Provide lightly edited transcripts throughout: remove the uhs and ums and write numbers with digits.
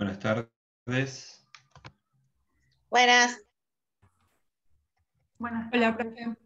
Buenas tardes. Buenas. Buenas Hola, tardes. profe.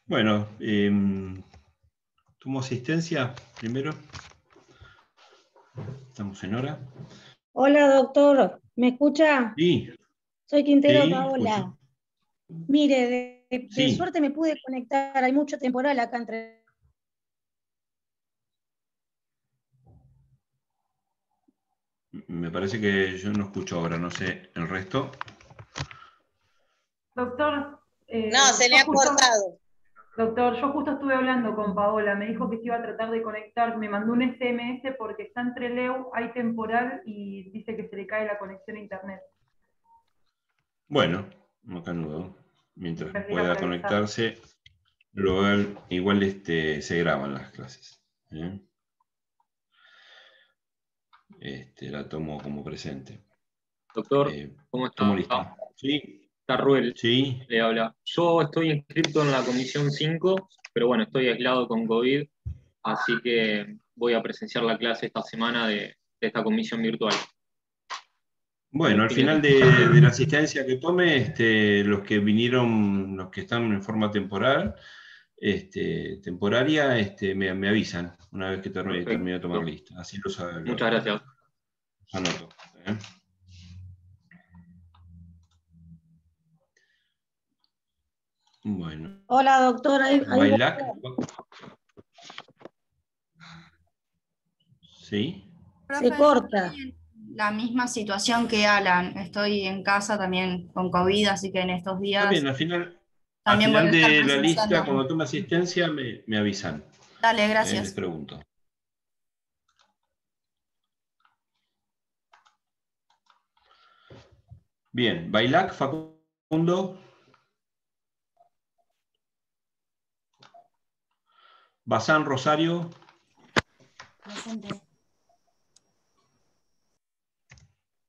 Bueno, ¿tomo asistencia primero? ¿Estamos en hora? Hola, doctor. ¿Me escucha? Sí, Soy Quintero sí, Paola. escucho. Mire, de Sí. suerte me pude conectar. Hay mucho temporal acá entre... Me parece que yo no escucho ahora, no sé el resto. Doctor, No, se le ha cortado. Doctor, yo justo estuve hablando con Paola, me dijo que se iba a tratar de conectar, me mandó un SMS porque está en Trelew, hay temporal y dice que se le cae la conexión a internet. Bueno, no canudo. Mientras Era pueda para avisar. conectarse, igual se graban las clases. ¿Eh? La tomo como presente. Doctor, ¿cómo está? ¿Tomo lista? Sí, Está Ruel, sí. le habla. Yo estoy inscrito en la comisión 5, pero bueno, estoy aislado con COVID, así que voy a presenciar la clase esta semana de esta comisión virtual. Bueno, al final de la asistencia que tome, los que vinieron, los que están en forma temporal, temporaria, me avisan una vez que termine de tomar lista. Así lo saben. Muchas gracias. Anoto. ¿Eh? Bueno. Hola, doctor. Ahí Bailac. Sí. se corta. La misma situación que Alan. Estoy en casa también con COVID, así que en estos días Está bien, al final también voy a estar de la presenciando. lista, cuando tome asistencia, me avisan. Dale, Les gracias. pregunto. Bien, Bailac, Facundo. Bazán, Rosario. Presente.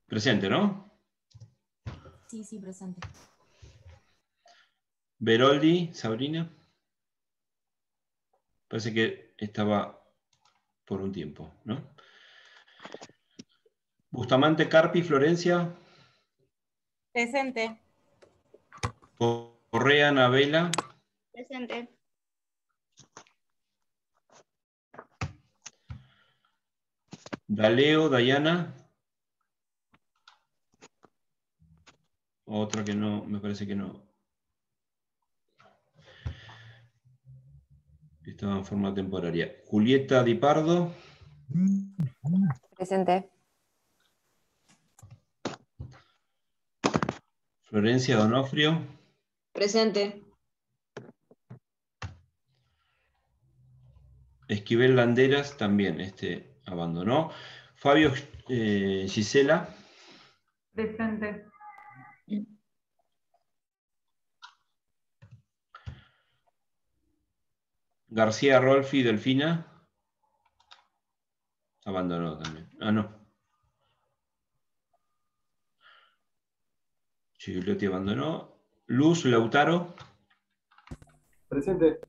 Presente, ¿no? Sí, presente. Beroldi, Sabrina. Parece que estaba por un tiempo, ¿no? Bustamante, Carpi, Florencia. Presente. Correa, Navela. Presente. Daleo, Dayana. Otra que no, me parece que no. Estaba en forma temporaria. Julieta Di Pardo. Presente. Florencia Donofrio. Presente. Esquivel Landeras también abandonó. Fabio Gisela. Presente. García Rolfi, Delfina. Abandonó también. Ah, no. Gigliotti abandonó. Luz Lautaro. Presente.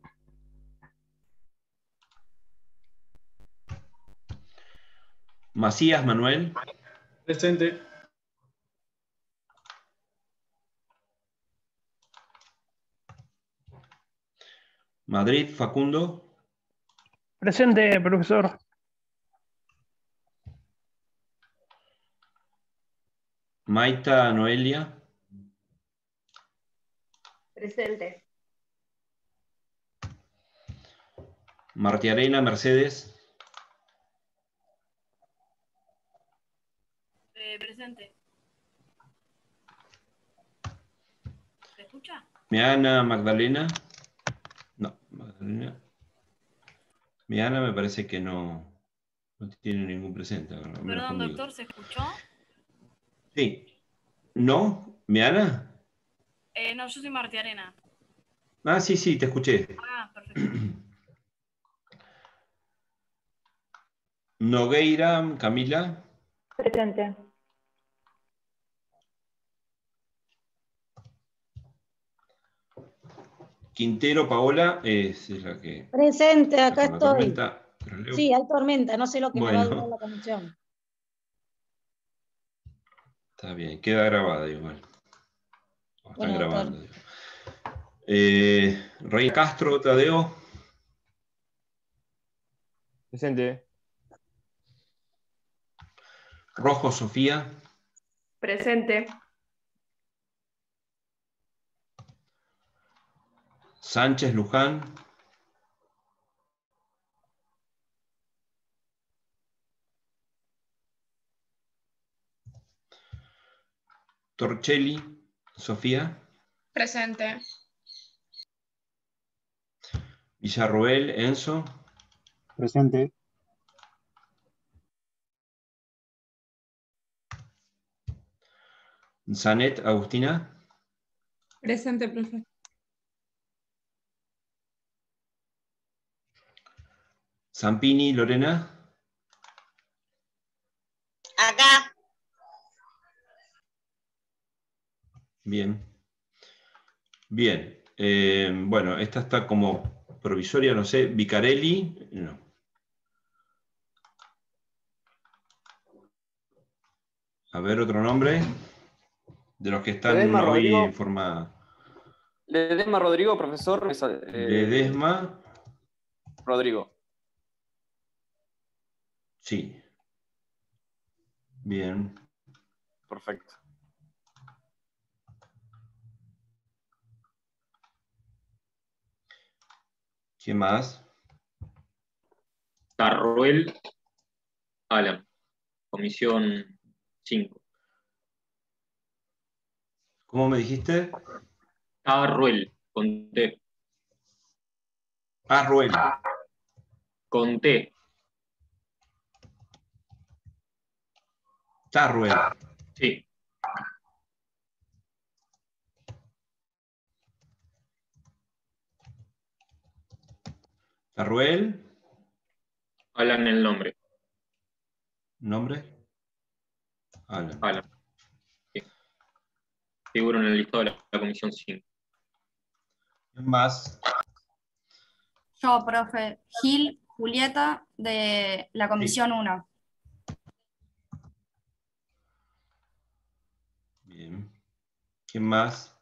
Macías Manuel. Presente. Madrid Facundo. Presente, profesor. Maita Noelia. Presente. Martiarena Mercedes. Presente. ¿Se escucha? Meana Magdalena. No, Magdalena. Meana me parece que no tiene ningún presente. Al menos Perdón, conmigo. doctor, ¿se escuchó? Sí. ¿No? ¿Meana? No, yo soy Marti Arena. Ah, sí, sí, te escuché. Ah, perfecto. Nogueira, Camila. Presente. Quintero, Paola, es la que Presente, está acá con la estoy. tormenta. Pero leo. Sí, hay tormenta, no sé lo que me va a durar Bueno, la conexión. está bien, queda grabada igual. O están Bueno, doctor. grabando. Digo. Rey Castro, Tadeo. Presente. Rojo, Sofía. Presente. Sánchez, Luján. Torchelli, Sofía. Presente. Villarroel, Enzo. Presente. Zanet, Agustina. Presente, profe. Zampini, Lorena. Acá. Bien. Bien. Bueno, esta está como provisoria, no sé. Vicarelli, no. A ver, otro nombre. De los que están Ledesma, hoy Rodrigo. en forma. Ledesma Rodrigo, profesor. Ledesma. Rodrigo. Sí. Bien. Perfecto. ¿Quién más? Carruel, Alan, comisión 5. ¿Cómo me dijiste? Carruel, con T. Ah, Ruel. Con T. Tarruel. Sí. Tarruel. Alan el nombre. ¿Nombre? Alan. Alan. Sí. Figuro en el listado de la comisión 5. ¿Quién más? Yo, profe. Gil, Julieta, de la comisión 1. Bien. ¿Quién más?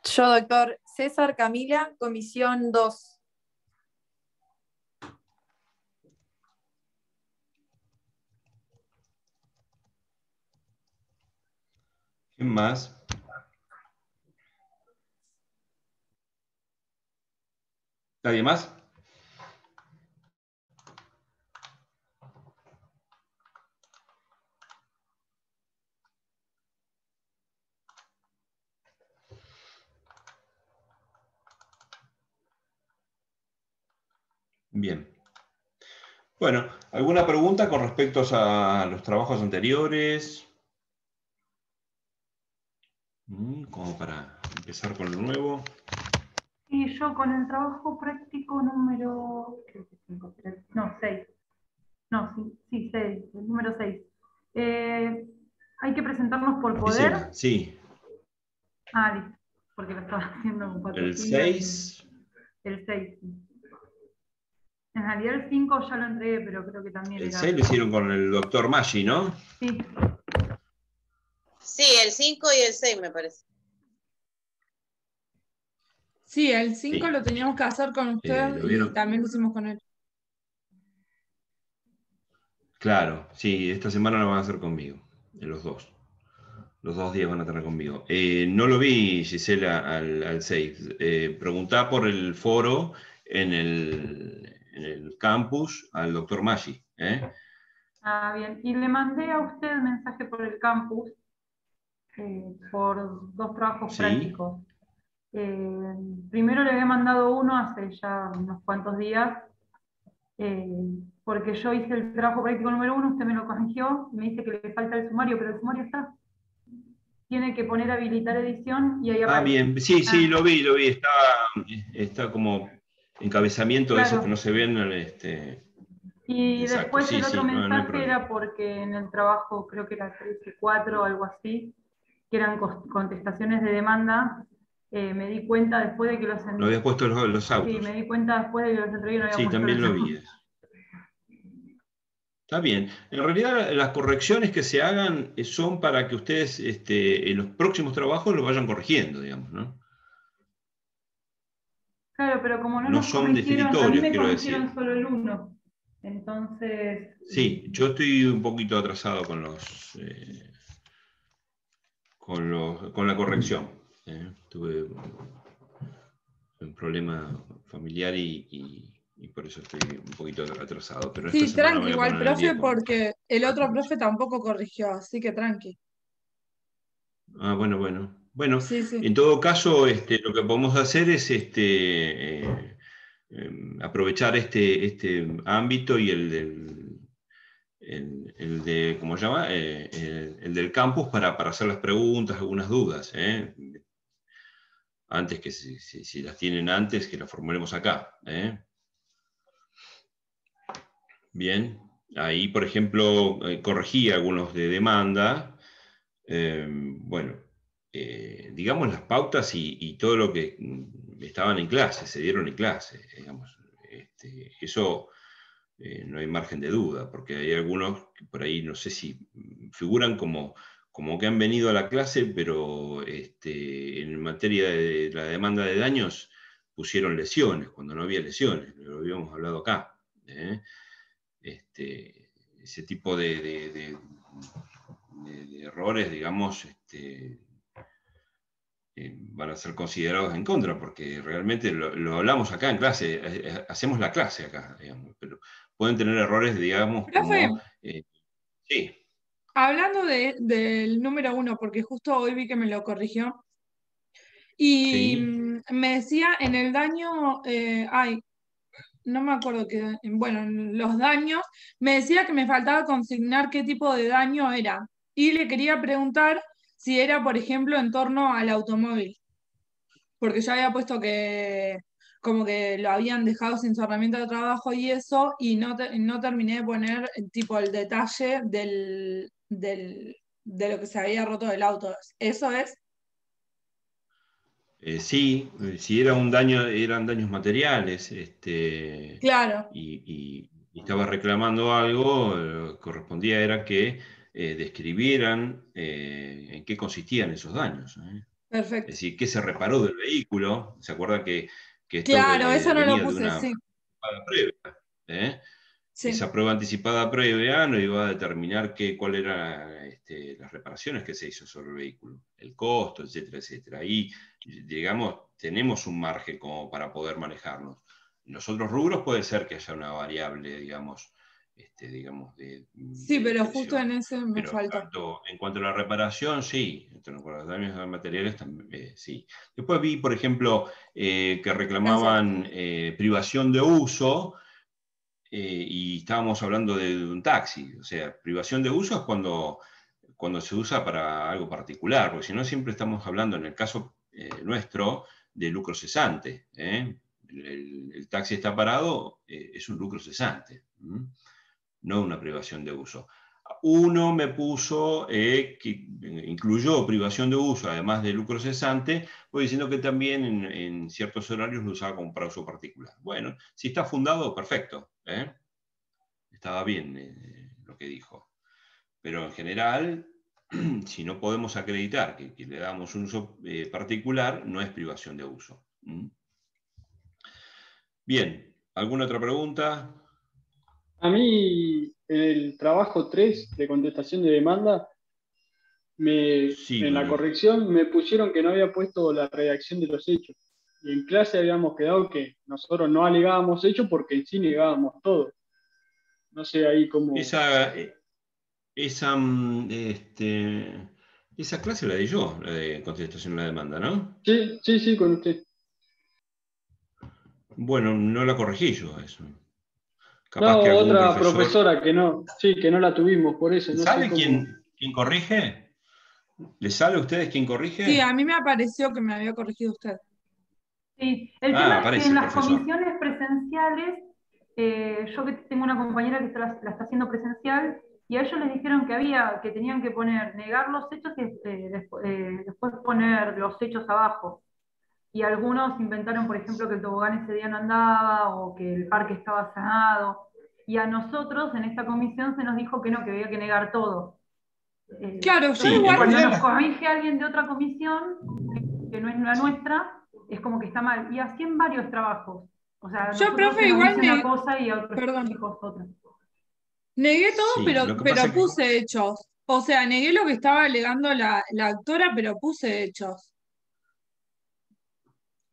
Yo, doctor. César Camila, comisión 2. ¿Quién más? ¿Nadie más? Bien. Bueno, ¿alguna pregunta con respecto a los trabajos anteriores? Como para empezar con lo nuevo. Y yo con el trabajo práctico número 6. No, sí, 6, el número 6. Hay que presentarnos por poder. Gisela, sí. Ah, listo, porque lo estaba haciendo con 4 El filas. 6. El 6, sí. En realidad el 5 ya lo entregué, pero creo que también El era... 6 lo hicieron con el doctor Maggi, ¿no? Sí. Sí, el 5 y el 6 me parece. Sí, el 5 Sí. lo teníamos que hacer con usted ¿Lo y vieron? también lo hicimos con él. Claro, sí, esta semana lo van a hacer conmigo, los dos. Los 2 días van a tener conmigo. No lo vi, Gisela, al 6. Preguntá por el foro en el campus al doctor Maggi. Ah, bien. Y le mandé a usted el mensaje por el campus por 2 trabajos Sí. prácticos. Primero le había mandado uno hace ya unos cuantos días, porque yo hice el trabajo práctico número 1, usted me lo corrigió, me dice que le falta el sumario, pero el sumario está. tiene que poner habilitar edición y ahí Ah, aparece. bien, sí, lo vi, está como encabezamiento de esos que no se ven. Y Exacto, después el otro no hay mensaje problema. era porque en el trabajo, creo que era 13.4 o algo así, que eran contestaciones de demanda, me di cuenta después de que los Lo habías puesto los autos. Sí, me di cuenta después de que los entregué y no había Sí, puesto también los lo vi. Está bien. En realidad, las correcciones que se hagan son para que ustedes en los próximos trabajos lo vayan corrigiendo, digamos, ¿no? Claro, pero como no No nos son corrigieron, a mí definitorios, me quiero corrigieron decir. solo el 1. Entonces. Sí, yo estoy un poquito atrasado con la corrección. Tuve un problema familiar y por eso estoy un poquito atrasado. Pero esta Sí, semana tranqui voy a igual, poner al profe, día con porque el la otro corrección. profe tampoco corrigió, así que tranqui. Ah, bueno. Bueno, Sí, sí. en todo caso, lo que podemos hacer es aprovechar este ámbito y el de, ¿cómo se llama? El del campus para hacer las preguntas, algunas dudas. Antes que si las tienen antes, que las formulemos acá. Bien, ahí, por ejemplo, corregí algunos de demanda. Bueno, digamos las pautas y todo lo que estaban en clase, se dieron en clase, digamos. Eso no hay margen de duda, porque hay algunos que por ahí no sé si figuran como que han venido a la clase, pero en materia de la demanda de daños pusieron lesiones, cuando no había lesiones, lo habíamos hablado acá. Ese tipo de errores, digamos, van a ser considerados en contra, porque realmente lo hablamos acá en clase, hacemos la clase acá, digamos, pero pueden tener errores, digamos, Profe, como... sí. hablando del número 1, porque justo hoy vi que me lo corrigió, y Sí. me decía en el daño, no me acuerdo que, bueno, en los daños, me decía que me faltaba consignar qué tipo de daño era. Y le quería preguntar si era, por ejemplo, en torno al automóvil. Porque yo había puesto que como que lo habían dejado sin su herramienta de trabajo y eso, y no terminé de poner tipo el detalle de lo que se había roto del auto. ¿Eso es? Sí, si era un daño, eran daños materiales, Claro, y estaba reclamando algo, correspondía era que describieran en qué consistían esos daños. Es perfecto. decir, qué se reparó del vehículo. ¿Se acuerda que esto Claro, eso no lo venía de puse, una sí. anticipada previa? Sí, Esa prueba anticipada previa nos iba a determinar cuáles eran las reparaciones que se hizo sobre el vehículo, el costo, etcétera, etcétera. Ahí, digamos, tenemos un margen como para poder manejarnos. En los otros rubros puede ser que haya una variable, digamos, de sí, pero justo discreción. en ese me Pero faltó. en cuanto a la reparación, sí. En cuanto a los daños materiales, también, sí. Después vi, por ejemplo, que Gracias. reclamaban privación de uso, y estábamos hablando de un taxi. O sea, privación de uso es cuando se usa para algo particular, porque si no siempre estamos hablando, en el caso nuestro, de lucro cesante. El taxi está parado, es un lucro cesante, no una privación de uso. Uno me puso que incluyó privación de uso, además de lucro cesante, voy diciendo que también en ciertos horarios lo usaba como para uso particular. Bueno, si está fundado, perfecto. Estaba bien lo que dijo. Pero en general, si no podemos acreditar que le damos un uso particular, no es privación de uso. Bien, ¿alguna otra pregunta? A mí, en el trabajo 3 de contestación de demanda, Sí, en la Rodrigo. corrección me pusieron que no había puesto la redacción de los hechos. Y en clase habíamos quedado que nosotros no alegábamos hechos porque en sí negábamos todo. No sé ahí cómo... Esa clase la di yo, la de contestación a la demanda, ¿no? Sí, con usted. Bueno, no la corregí yo eso. Capaz que No, algún otra profesor... profesora que no, sí, que no la tuvimos, por eso, no sé ¿Sabe cómo... quién corrige? ¿Les sale a ustedes quién corrige? Sí, a mí me apareció que me había corregido usted. Sí, el tema es aparece que en el las profesor. comisiones presenciales, yo que tengo una compañera que la está haciendo presencial, y a ellos les dijeron que tenían que negar los hechos y después poner los hechos abajo. Y algunos inventaron, por ejemplo, que el tobogán ese día no andaba o que el parque estaba sanado. Y a nosotros en esta comisión se nos dijo que no, que había que negar todo. Claro, yo Entonces, igual. cuando nos corrige alguien de otra comisión, que no es la nuestra, es como que está mal. Y así en varios trabajos. O sea, Yo, nosotros profe, se nos igual dice una cosa y a otros Perdón. hijos otra. Negué todo, Sí, pero, lo que pero pasa es que puse hechos. O sea, negué lo que estaba alegando la actora, pero puse hechos.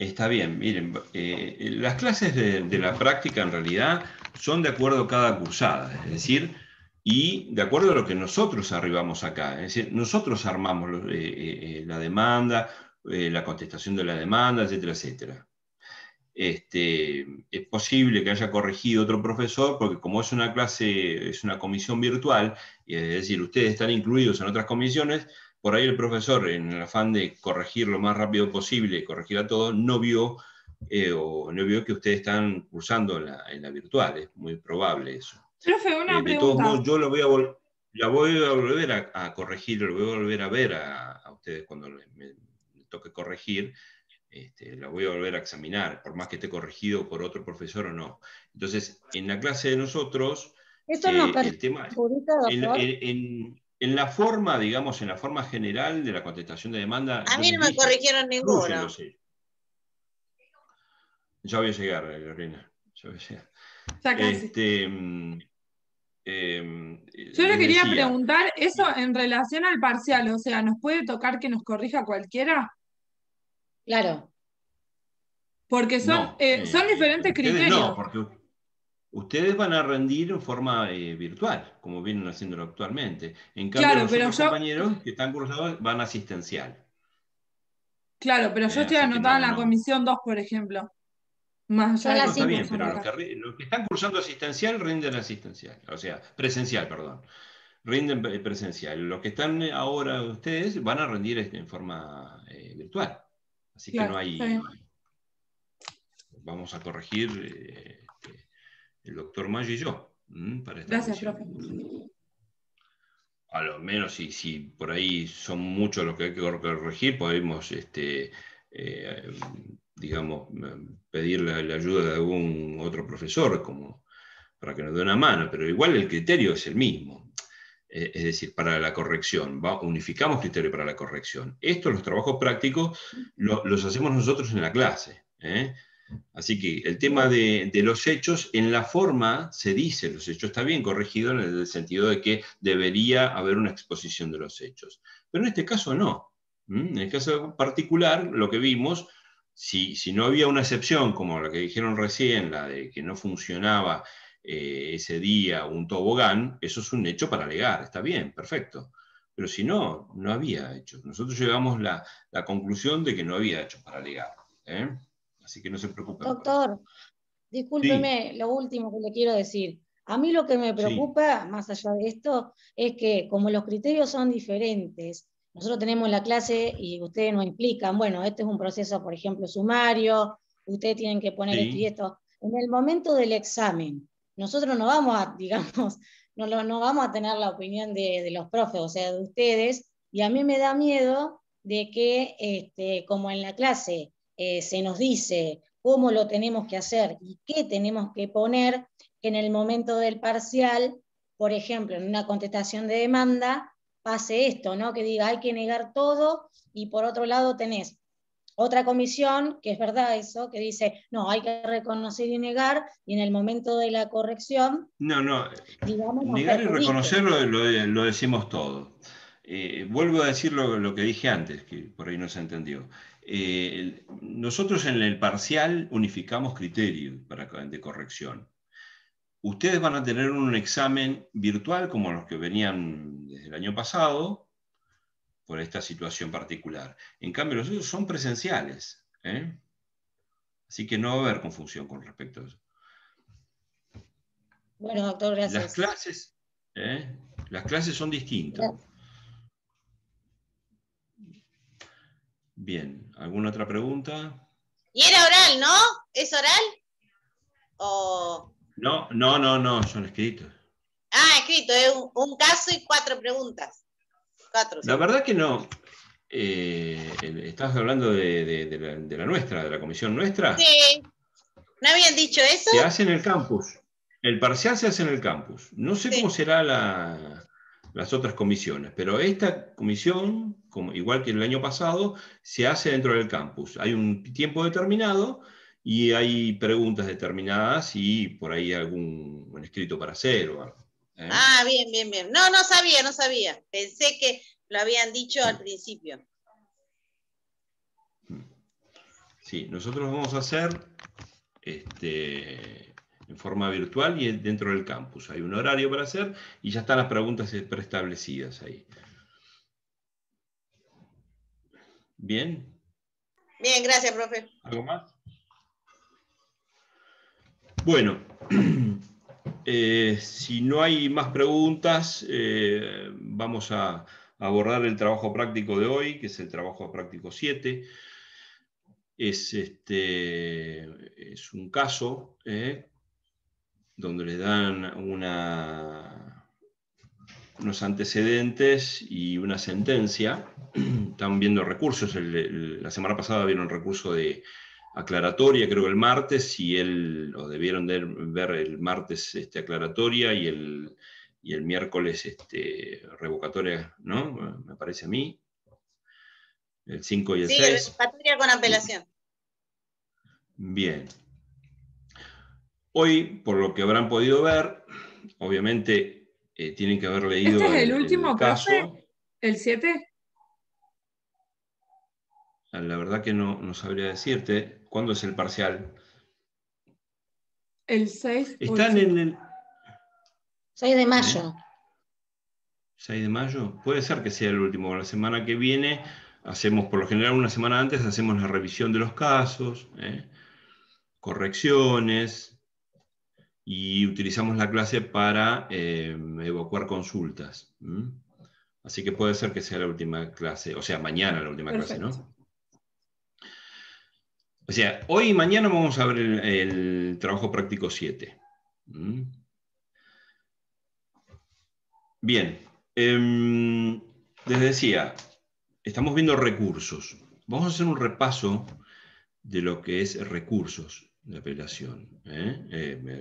está bien, miren, las clases de la práctica en realidad son de acuerdo a cada cursada, es decir, y de acuerdo a lo que nosotros arribamos acá. Es decir, nosotros armamos la demanda, la contestación de la demanda, etcétera, etcétera. Es posible que haya corregido otro profesor, porque como es una clase, es una comisión virtual, es decir, ustedes están incluidos en otras comisiones, por ahí el profesor, en el afán de corregir lo más rápido posible, corregir a todos, no vio que ustedes están cursando en la virtual. Es muy probable eso. Profe, una De todos pregunta. modos, yo la voy a volver a corregir, lo voy a volver a ver a ustedes cuando me toque corregir. La voy a volver a examinar, por más que esté corregido por otro profesor o no. Entonces, en la clase de nosotros, ¿Eso no el tema, perjudica, doctor? en la forma, digamos, en la forma general de la contestación de demanda, A yo mí les no me dije, corrigieron incluyen ninguno. los hechos. Ya voy a llegar, Lorena. Ya voy a llegar. Ya casi. Yo le Les quería decía, preguntar eso en relación al parcial, o sea, ¿nos puede tocar que nos corrija cualquiera? Claro. Porque son diferentes ustedes no, criterios. porque ustedes van a rendir en forma virtual, como vienen haciéndolo actualmente. En cambio, Claro, los pero otros compañeros que están cursados van asistencial. yo estoy Así que anotada en no, la no. comisión 2, por ejemplo. Más allá Son de que No, las está bien, estemos 5. pero acá. los que están cursando asistencial rinden asistencial, o sea, presencial, perdón. Rinden presencial. Los que están ahora ustedes van a rendir en forma virtual. Así que no Claro, está hay. bien. Vamos a corregir el doctor Mayo y yo para esta Gracias, comisión. profe. A lo menos si por ahí son muchos los que hay que corregir, podemos, digamos, pedir la ayuda de algún otro profesor como para que nos dé una mano, pero igual el criterio es el mismo. Es decir, para la corrección, unificamos criterio para la corrección. Los trabajos prácticos, los hacemos nosotros en la clase. Así que el tema de los hechos, en la forma se dice, los hechos está bien corregido en el sentido de que debería haber una exposición de los hechos. Pero en este caso no. En el caso particular, lo que vimos, si no había una excepción, como la que dijeron recién, la de que no funcionaba ese día un tobogán, eso es un hecho para alegar, está bien, perfecto. Pero si no, no había hechos. Nosotros llegamos a la conclusión de que no había hechos para alegar. Así que no se preocupen. Doctor, discúlpeme, lo último que le quiero decir. A mí lo que me preocupa, más allá de esto, es que como los criterios son diferentes, nosotros tenemos la clase y ustedes nos explican, bueno, este es un proceso, por ejemplo, sumario, ustedes tienen que poner esto y esto. En el momento del examen, nosotros no vamos a, digamos, no vamos a tener la opinión de los profes, o sea, de ustedes, y a mí me da miedo de que, como en la clase se nos dice cómo lo tenemos que hacer y qué tenemos que poner, que en el momento del parcial, por ejemplo, en una contestación de demanda, pase esto, ¿no? Que diga hay que negar todo, y por otro lado tenés otra comisión, que es verdad eso, que dice, no, hay que reconocer y negar, y en el momento de la corrección, No, digamos, nos negar y perjudique. reconocer lo decimos todo. Vuelvo a decir lo que dije antes, que por ahí no se entendió. Nosotros en el parcial unificamos criterios de corrección. Ustedes van a tener un examen virtual como los que venían desde el año pasado, por esta situación particular. En cambio, los otros son presenciales. Así que no va a haber confusión con respecto a eso. Bueno, doctor, gracias. Las clases son distintas. Bien, ¿alguna otra pregunta? Y era oral, ¿no? ¿Es oral? ¿O... No, son escritos. Ah, escrito, es un caso y 4 preguntas. 4, La sí. verdad que no. ¿Estás hablando de la nuestra, de la comisión nuestra? Sí. ¿No habían dicho eso? Se hace en el campus. El parcial se hace en el campus. No sé cómo será las otras comisiones, pero esta comisión, igual que el año pasado, se hace dentro del campus. Hay un tiempo determinado y hay preguntas determinadas y por ahí algún escrito para hacer o algo. Ah, bien. No sabía. Pensé que lo habían dicho al principio. Sí, nosotros lo vamos a hacer en forma virtual y dentro del campus. Hay un horario para hacer y ya están las preguntas preestablecidas ahí. ¿Bien? Bien, gracias, profe. ¿Algo más? Bueno, si no hay más preguntas, vamos a abordar el trabajo práctico de hoy, que es el trabajo práctico 7. Es un caso donde le dan unos antecedentes y una sentencia. Están viendo recursos. La semana pasada vieron recurso de aclaratoria, creo que el martes, o debieron ver el martes aclaratoria y el miércoles revocatoria, ¿no? Me parece a mí. El 5 y el 6. Sí, revocatoria con apelación. Bien. Hoy, por lo que habrán podido ver, obviamente tienen que haber leído ¿Este es el último caso. profe? ¿El 7? La verdad que no sabría decirte. ¿Cuándo es el parcial? El 6. Están en el 6 de mayo. 6 de mayo. Puede ser que sea el último. La semana que viene hacemos, por lo general una semana antes, hacemos la revisión de los casos, correcciones, y utilizamos la clase para evacuar consultas. Así que puede ser que sea la última clase, o sea, mañana la última clase, ¿no? O sea, hoy y mañana vamos a ver el trabajo práctico 7. Bien. Les decía, estamos viendo recursos. Vamos a hacer un repaso de lo que es recursos de apelación,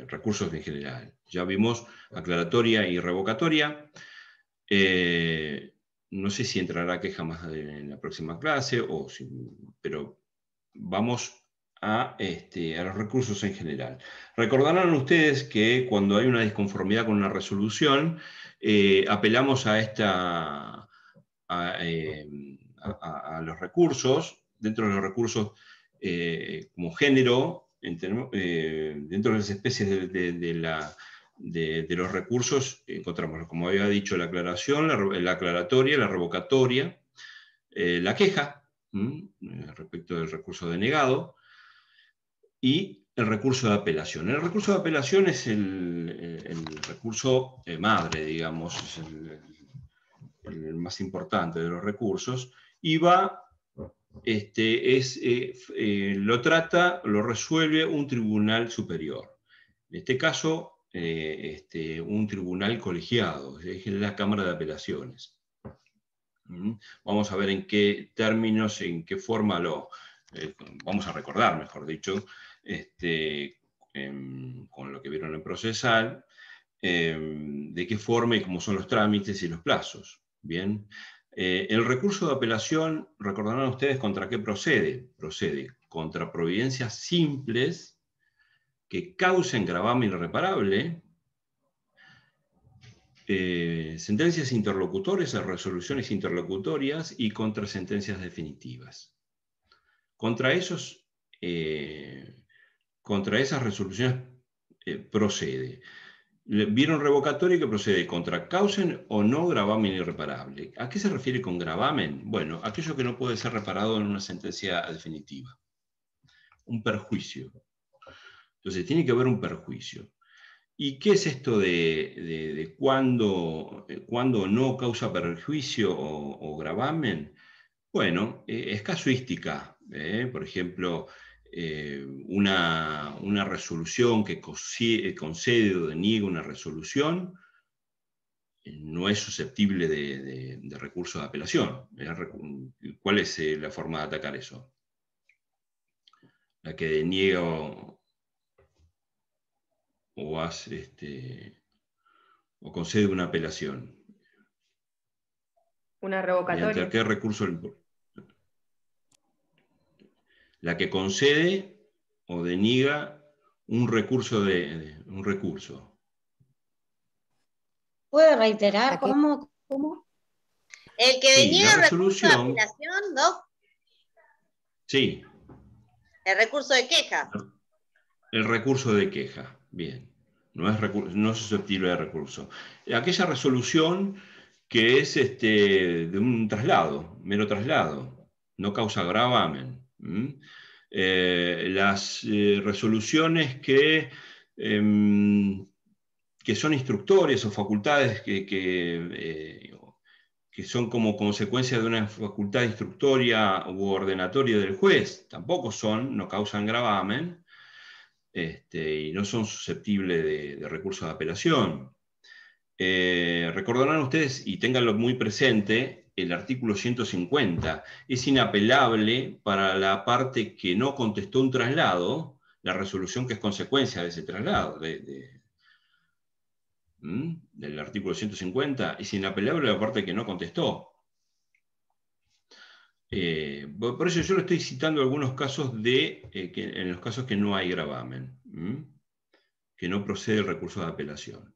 recursos en general. Ya vimos aclaratoria y revocatoria. No sé si entrará queja más en la próxima clase, pero vamos a los recursos en general. Recordarán ustedes que cuando hay una disconformidad con una resolución, apelamos a los recursos. Dentro de los recursos, como género, dentro de las especies de los recursos, encontramos, como había dicho, la aclaración, la aclaratoria, la revocatoria, la queja, respecto del recurso denegado, y el recurso de apelación. El recurso de apelación es el recurso madre, digamos, es el más importante de los recursos, y lo resuelve un tribunal superior. En este caso, un tribunal colegiado, es la Cámara de Apelaciones. Vamos a ver en qué términos, en qué forma vamos a recordar, mejor dicho, con lo que vieron en procesal, de qué forma y cómo son los trámites y los plazos. Bien. El recurso de apelación, recordarán ustedes contra qué procede. Procede contra providencias simples que causen gravamen irreparable, sentencias interlocutores o resoluciones interlocutorias y contra sentencias definitivas. Contra esas resoluciones procede. Vieron revocatoria que procede contra causen o no gravamen irreparable. ¿A qué se refiere con gravamen? Bueno, aquello que no puede ser reparado en una sentencia definitiva. Un perjuicio. Entonces tiene que haber un perjuicio. ¿Y qué es esto de cuándo no causa perjuicio o gravamen? Bueno, es casuística. Por ejemplo, una resolución que concede o deniega una resolución no es susceptible de recurso de apelación. ¿Cuál es la forma de atacar eso? La que deniega o concede una apelación. Una revocatoria. ¿Mediante qué recurso? La que concede o deniega un recurso un recurso. ¿Puede reiterar cómo? El que deniega la el recurso de resolución. apelación, ¿no? Sí. El recurso de queja. El recurso de queja, bien. No es susceptible de recurso. Aquella resolución que es de un traslado, mero traslado, no causa gravamen. Las resoluciones que son instructores o facultades que son como consecuencia de una facultad instructoria u ordenatoria del juez, tampoco no causan gravamen, y no son susceptibles de recurso de apelación. Recordarán ustedes, y ténganlo muy presente, el artículo 150 es inapelable para la parte que no contestó un traslado, la resolución que es consecuencia de ese traslado, del artículo 150, es inapelable la parte que no contestó. Por eso yo le estoy citando algunos casos en los casos que no hay gravamen, que no procede el recurso de apelación.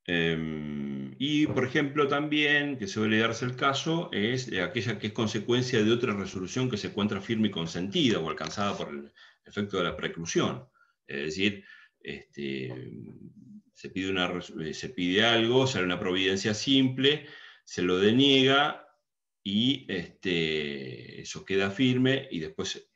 Y, por ejemplo, también, que suele darse el caso, es aquella que es consecuencia de otra resolución que se encuentra firme y consentida o alcanzada por el efecto de la preclusión. Es decir, se pide algo, sale una providencia simple, se lo deniega y eso queda firme y después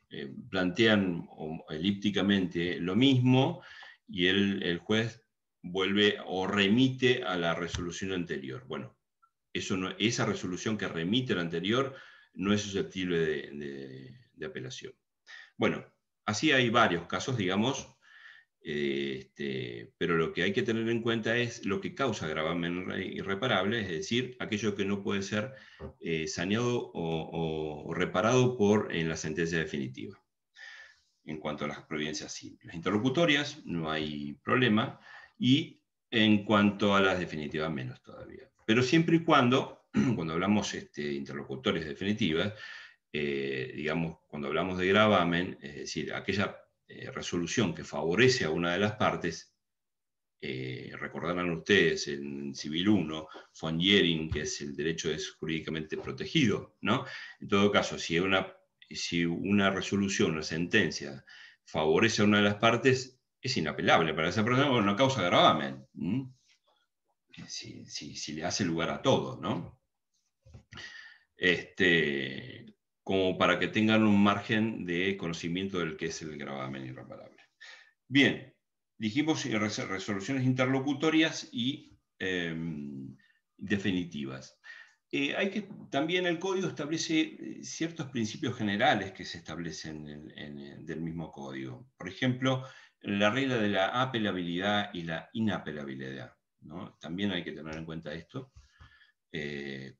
plantean elípticamente lo mismo y el juez vuelve o remite a la resolución anterior. Bueno, esa resolución que remite a la anterior no es susceptible de apelación. Bueno, así hay varios casos, digamos, pero lo que hay que tener en cuenta es lo que causa gravamen irreparable, es decir, aquello que no puede ser saneado o reparado en la sentencia definitiva. En cuanto a las providencias simples. Interlocutorias, no hay problema, y en cuanto a las definitivas, menos todavía. Pero siempre y cuando hablamos de interlocutorias definitivas, digamos, cuando hablamos de gravamen, es decir, aquella resolución que favorece a una de las partes, recordarán ustedes en Civil 1, von Jhering, que es el derecho es jurídicamente protegido, ¿no? En todo caso, si una resolución, una sentencia, favorece a una de las partes, es inapelable para esa persona porque no causa gravamen. Si le hace lugar a todo, ¿no? Como para que tengan un margen de conocimiento del que es el gravamen irreparable. Bien, dijimos resoluciones interlocutorias y definitivas. También el código establece ciertos principios generales que se establecen del mismo código. Por ejemplo, la regla de la apelabilidad y la inapelabilidad, ¿no? También hay que tener en cuenta esto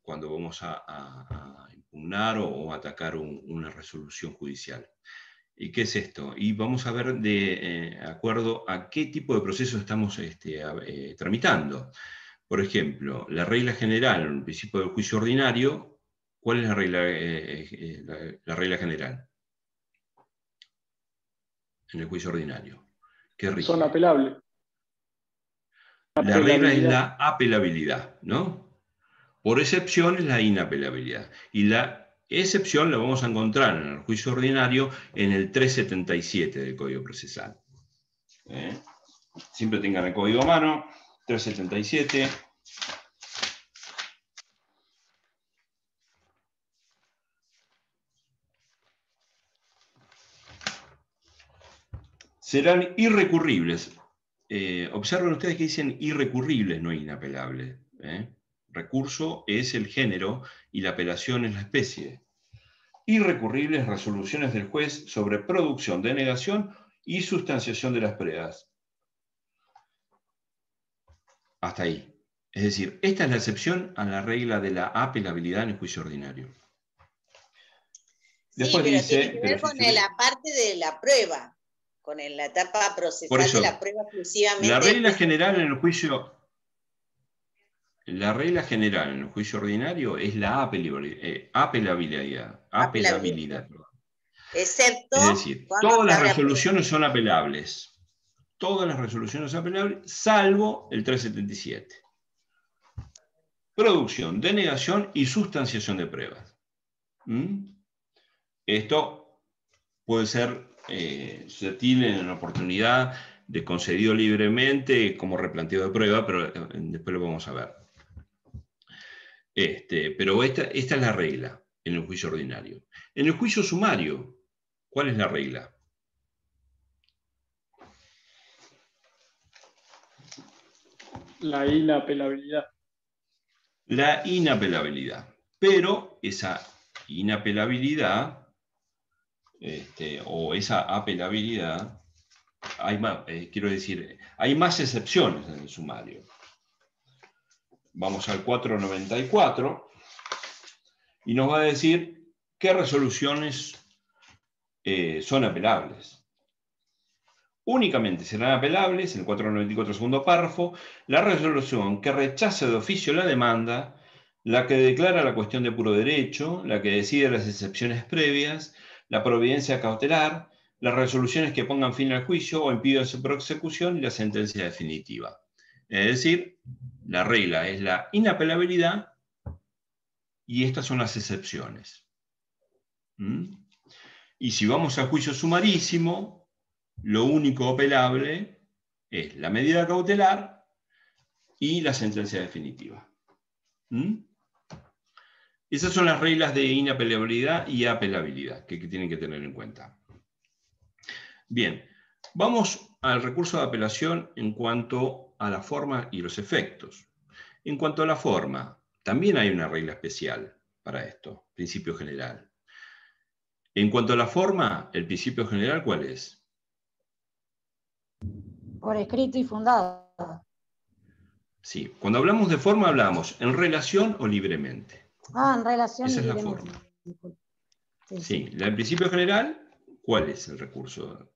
cuando vamos a impugnar o atacar una resolución judicial. ¿Y qué es esto? Y vamos a ver de acuerdo a qué tipo de proceso estamos tramitando. Por ejemplo, la regla general, el principio del juicio ordinario, ¿cuál es la regla general en el juicio ordinario? ¿Qué rige? Son apelables. La regla es la apelabilidad, ¿no? Por excepción es la inapelabilidad. Y la excepción la vamos a encontrar en el juicio ordinario en el 377 del Código Procesal. Siempre tengan el código a mano, 377. Serán irrecurribles. Observen ustedes que dicen irrecurribles, no inapelables. recurso es el género y la apelación es la especie. Irrecurribles resoluciones del juez sobre producción, denegación y sustanciación de las pruebas. Hasta ahí. Es decir, esta es la excepción a la regla de la apelabilidad en el juicio ordinario. Después sí, pero dice, tiene que ver con la parte de la prueba, con la etapa procesal eso, de la prueba exclusivamente. La regla general en el juicio ordinario es la apelabilidad. Excepto, es decir, todas las resoluciones son apelables. Todas las resoluciones son apelables, salvo el 377. Producción, denegación y sustanciación de pruebas. Esto puede ser susceptible en la oportunidad de concedido libremente como replanteo de prueba, pero después lo vamos a ver. Pero esta es la regla en el juicio ordinario. En el juicio sumario, ¿cuál es la regla? La inapelabilidad. La inapelabilidad. Pero esa inapelabilidad o esa apelabilidad, hay más excepciones en el sumario. Vamos al 494 y nos va a decir qué resoluciones son apelables. Únicamente serán apelables, en el 494 segundo párrafo, la resolución que rechace de oficio la demanda, la que declara la cuestión de puro derecho, la que decide las excepciones previas, la providencia cautelar, las resoluciones que pongan fin al juicio o impidan su prosecución y la sentencia definitiva. Es decir, la regla es la inapelabilidad y estas son las excepciones. Y si vamos al juicio sumarísimo, lo único apelable es la medida cautelar y la sentencia definitiva. Esas son las reglas de inapelabilidad y apelabilidad que tienen que tener en cuenta. Bien, vamos al recurso de apelación en cuanto a la forma y los efectos. En cuanto a la forma, también hay una regla especial para esto, principio general. En cuanto a la forma, el principio general, ¿cuál es? Por escrito y fundado. Sí, cuando hablamos de forma hablamos en relación o libremente. En relación Esa y es la libremente. forma. Sí. Sí, el principio general, ¿cuál es el recurso?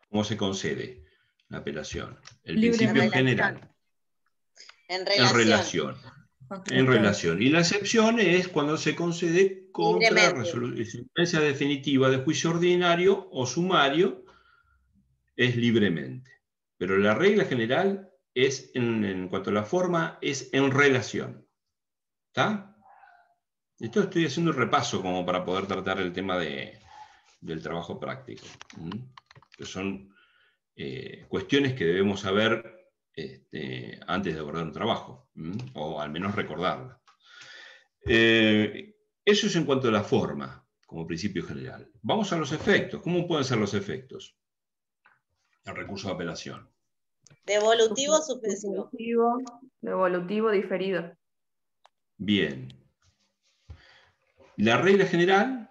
¿Cómo se concede la apelación? El principio general. En relación. En relación. Y la excepción es cuando se concede contra sentencia definitiva de juicio ordinario o sumario, es libremente. Pero la regla general es, en cuanto a la forma, es en relación. ¿Está? Esto estoy haciendo un repaso como para poder tratar el tema del trabajo práctico. Que son cuestiones que debemos saber antes de abordar un trabajo, o al menos recordarla. Eso es en cuanto a la forma, como principio general. Vamos a los efectos. ¿Cómo pueden ser los efectos? El recurso de apelación. Devolutivo o suspensivo. Devolutivo diferido. Bien. La regla general,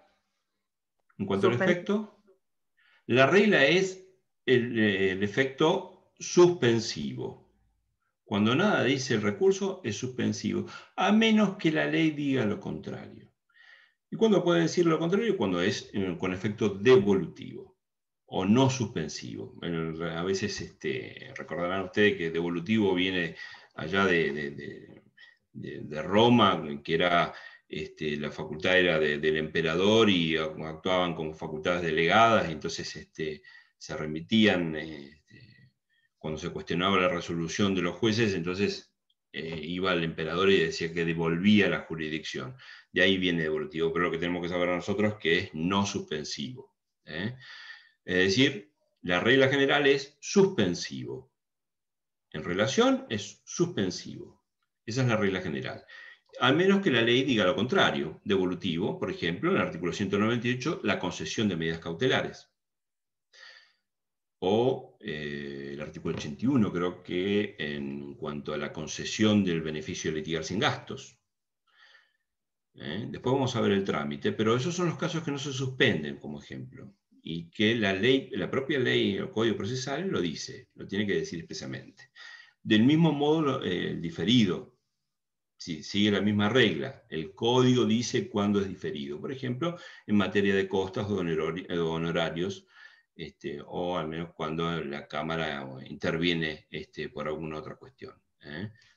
en cuanto al efecto, la regla es el efecto suspensivo. Cuando nada dice el recurso, es suspensivo, a menos que la ley diga lo contrario. ¿Y cuándo puede decir lo contrario? Cuando es con efecto devolutivo o no suspensivo. A veces recordarán ustedes que devolutivo viene allá de Roma, que era la facultad era del emperador y actuaban como facultades delegadas, y entonces se remitían, cuando se cuestionaba la resolución de los jueces, entonces iba al emperador y decía que devolvía la jurisdicción. De ahí viene devolutivo, pero lo que tenemos que saber nosotros es que es no suspensivo. Es decir, la regla general es suspensivo. En relación es suspensivo. Esa es la regla general. Al menos que la ley diga lo contrario. Devolutivo, por ejemplo, en el artículo 198, la concesión de medidas cautelares. o el artículo 81, creo que en cuanto a la concesión del beneficio de litigar sin gastos. Después vamos a ver el trámite, pero esos son los casos que no se suspenden, como ejemplo, y que la propia ley, el Código Procesal lo dice, lo tiene que decir expresamente. Del mismo modo, el diferido, sí, sigue la misma regla. El código dice cuándo es diferido. Por ejemplo, en materia de costas o honorarios, o al menos cuando la Cámara interviene por alguna otra cuestión.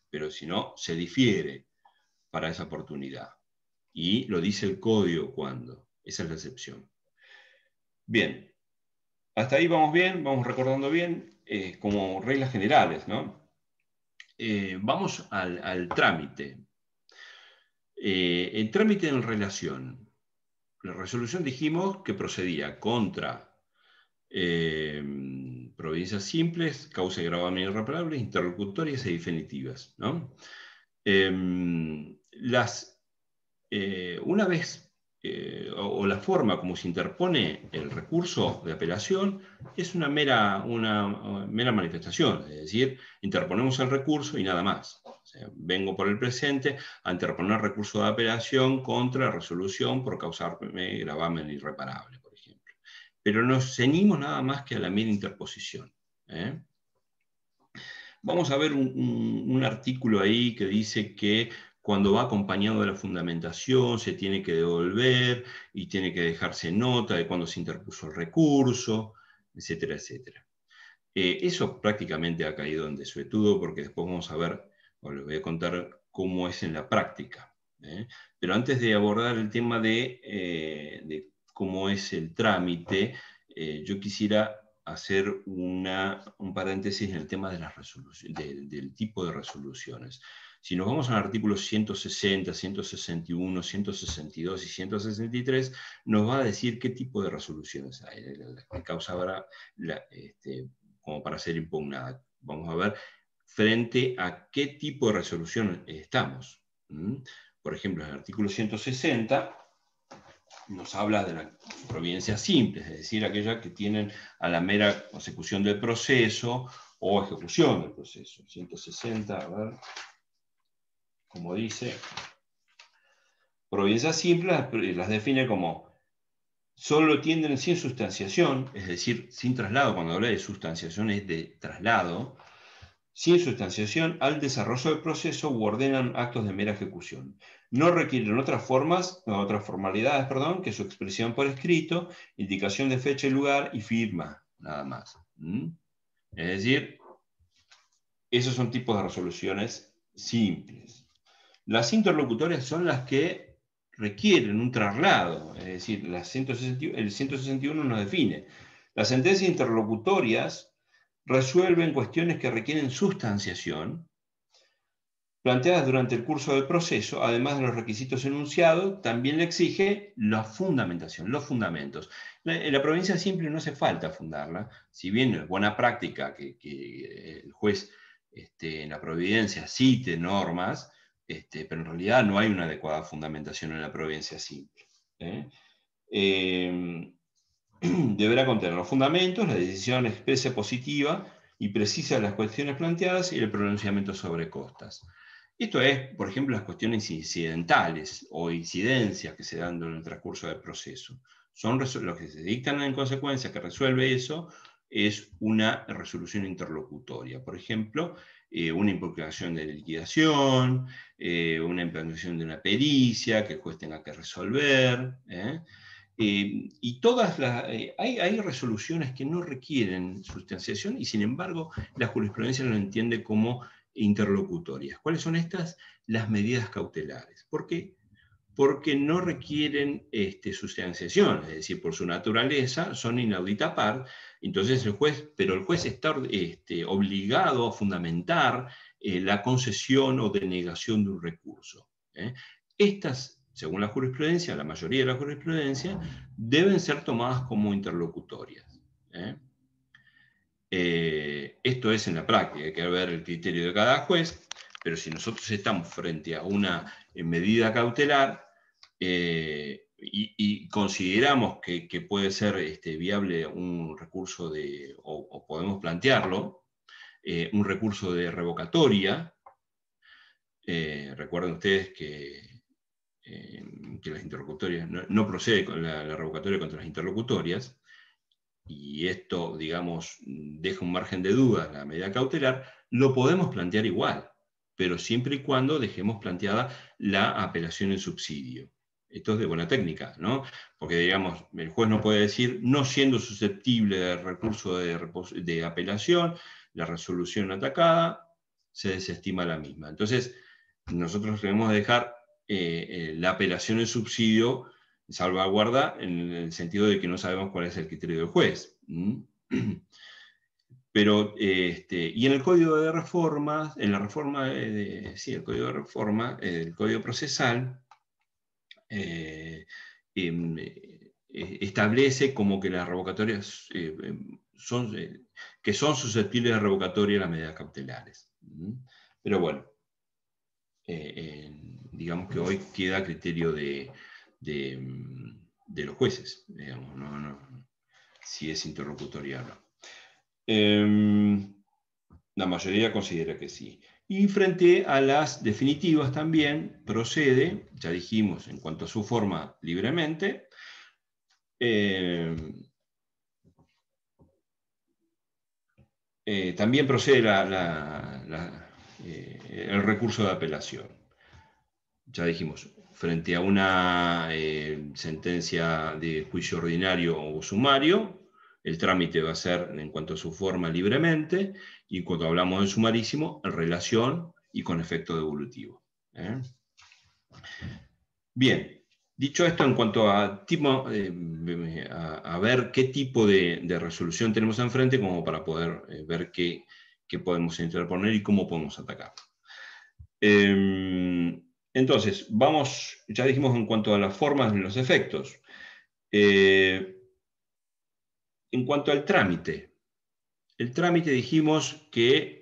Pero si no, se difiere para esa oportunidad. Y lo dice el código cuándo. Esa es la excepción. Bien. Hasta ahí vamos bien, vamos recordando bien, como reglas generales, ¿no? Vamos al trámite. El trámite en relación. La resolución dijimos que procedía contra providencias simples, causa de gravamen irreparable, interlocutorias y definitivas, ¿no? Una vez, o la forma como se interpone el recurso de apelación es una mera manifestación, es decir, interponemos el recurso y nada más. O sea, vengo por el presente a interponer recurso de apelación contra resolución por causarme gravamen irreparable, por ejemplo. Pero nos ceñimos nada más que a la mera interposición. Vamos a ver un artículo ahí que dice que cuando va acompañado de la fundamentación se tiene que devolver y tiene que dejarse nota de cuándo se interpuso el recurso, etcétera, etcétera. Eso prácticamente ha caído en desuetudo porque después vamos a ver, o les voy a contar cómo es en la práctica. Pero antes de abordar el tema de cómo es el trámite, yo quisiera hacer un paréntesis en el tema de las del tipo de resoluciones. Si nos vamos al artículo 160, 161, 162 y 163, nos va a decir qué tipo de resoluciones hay, la causa habrá como para ser impugnada. Vamos a ver frente a qué tipo de resolución estamos. Por ejemplo, en el artículo 160 nos habla de las providencias simples, es decir, aquellas que tienen a la mera consecución del proceso o ejecución del proceso. 160, a ver, como dice, providencias simples las define como solo tienden sin sustanciación, es decir, sin traslado. Cuando habla de sustanciación es de traslado, sin sustanciación al desarrollo del proceso u ordenan actos de mera ejecución. No requieren otras formalidades, que su expresión por escrito, indicación de fecha y lugar y firma, nada más. Es decir, esos son tipos de resoluciones simples. Las interlocutorias son las que requieren un traslado, es decir, el 161 nos define. Las sentencias interlocutorias resuelven cuestiones que requieren sustanciación, planteadas durante el curso del proceso, además de los requisitos enunciados, también le exige la fundamentación, los fundamentos. En la providencia simple no hace falta fundarla, si bien es buena práctica que el juez en la providencia cite normas, pero en realidad no hay una adecuada fundamentación en la providencia simple. Deberá contener los fundamentos, la decisión expresa positiva y precisa de las cuestiones planteadas y el pronunciamiento sobre costas. Esto es, por ejemplo, las cuestiones incidentales o incidencias que se dan durante el transcurso del proceso. Son los que se dictan en consecuencia que resuelve eso, es una resolución interlocutoria. Por ejemplo, una impugnación de liquidación, una impugnación de una pericia que el juez tenga que resolver. Y todas hay resoluciones que no requieren sustanciación y sin embargo la jurisprudencia lo entiende como interlocutorias. ¿Cuáles son estas? Las medidas cautelares. ¿Por qué? Porque no requieren sustanciación, es decir, por su naturaleza son inaudita par, entonces el juez está obligado a fundamentar la concesión o denegación de un recurso. Estas, según la jurisprudencia, la mayoría de la jurisprudencia, deben ser tomadas como interlocutorias. Esto es en la práctica, hay que ver el criterio de cada juez, pero si nosotros estamos frente a una medida cautelar, y consideramos que puede ser viable un recurso o podemos plantearlo, un recurso de revocatoria. Recuerden ustedes que las interlocutorias, no procede con la revocatoria contra las interlocutorias, y esto, digamos, deja un margen de duda en la medida cautelar, lo podemos plantear igual, pero siempre y cuando dejemos planteada la apelación en subsidio. Esto es de buena técnica, ¿no? Porque, digamos, el juez no puede decir, no siendo susceptible del recurso de apelación, la resolución atacada, se desestima la misma. Entonces, nosotros debemos dejar la apelación en subsidio salvaguarda en el sentido de que no sabemos cuál es el criterio del juez. Pero, y en el Código de Reformas, en la reforma, el Código de Reforma, el Código Procesal, establece como que las revocatorias que son susceptibles de revocatoria las medidas cautelares. Pero bueno, digamos que hoy queda a criterio de los jueces, digamos, si es interlocutoria o no. La mayoría considera que sí. Y frente a las definitivas también procede, ya dijimos en cuanto a su forma libremente, también procede el recurso de apelación. Ya dijimos, frente a una sentencia de juicio ordinario o sumario, el trámite va a ser en cuanto a su forma libremente, y cuando hablamos de sumarísimo, en relación y con efecto devolutivo. Bien, dicho esto, en cuanto a ver qué tipo de resolución tenemos enfrente, como para poder ver qué podemos interponer y cómo podemos atacar. Entonces, ya dijimos en cuanto a las formas y los efectos. En cuanto al trámite, el trámite dijimos que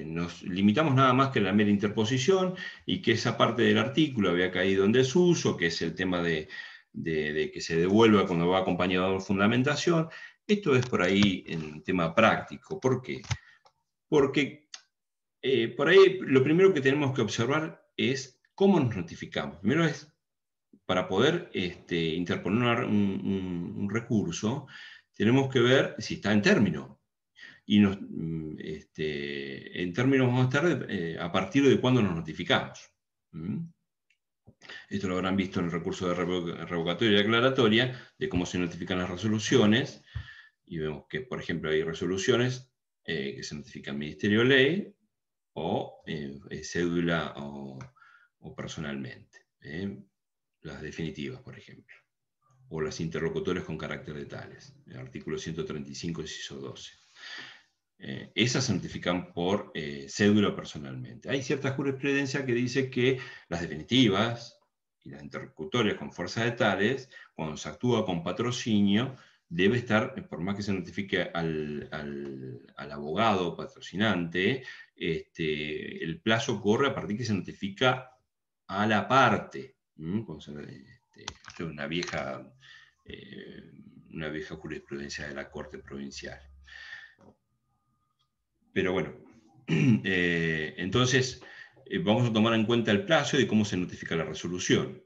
nos limitamos nada más que a la mera interposición, y que esa parte del artículo había caído en desuso, que es el tema de que se devuelva cuando va acompañado de fundamentación. Esto es por ahí en tema práctico. ¿Por qué? Porque por ahí lo primero que tenemos que observar es cómo nos notificamos. Primero es, para poder interponer un recurso, tenemos que ver si está en término. Y en términos vamos a estar a partir de cuándo nos notificamos. Esto lo habrán visto en el recurso de revocatoria y aclaratoria, de cómo se notifican las resoluciones, y vemos que, por ejemplo, hay resoluciones que se notifican Ministerio de Ley, o cédula o personalmente. Las definitivas, por ejemplo, o las interlocutorias con carácter de tales, el artículo 135 inciso 12. Esas se notifican por cédula personalmente. Hay cierta jurisprudencia que dice que las definitivas y las interlocutorias con fuerza de tales, cuando se actúa con patrocinio, debe estar, por más que se notifique al abogado patrocinante, el plazo corre a partir que se notifica a la parte. Una vieja jurisprudencia de la Corte Provincial. Pero bueno, entonces vamos a tomar en cuenta el plazo y cómo se notifica la resolución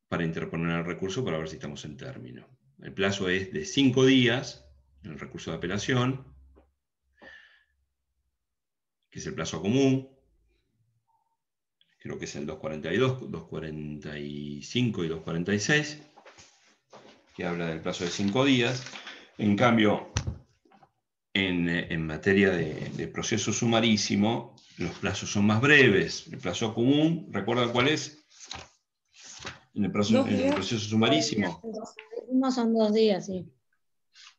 para interponer el recurso, para ver si estamos en término. El plazo es de 5 días en el recurso de apelación, que es el plazo común. Creo que es el 242, 245 y 246, que habla del plazo de 5 días. En cambio, en materia de proceso sumarísimo, los plazos son más breves. El plazo común, ¿recuerdan cuál es? En el proceso sumarísimo. No son 2 días, sí.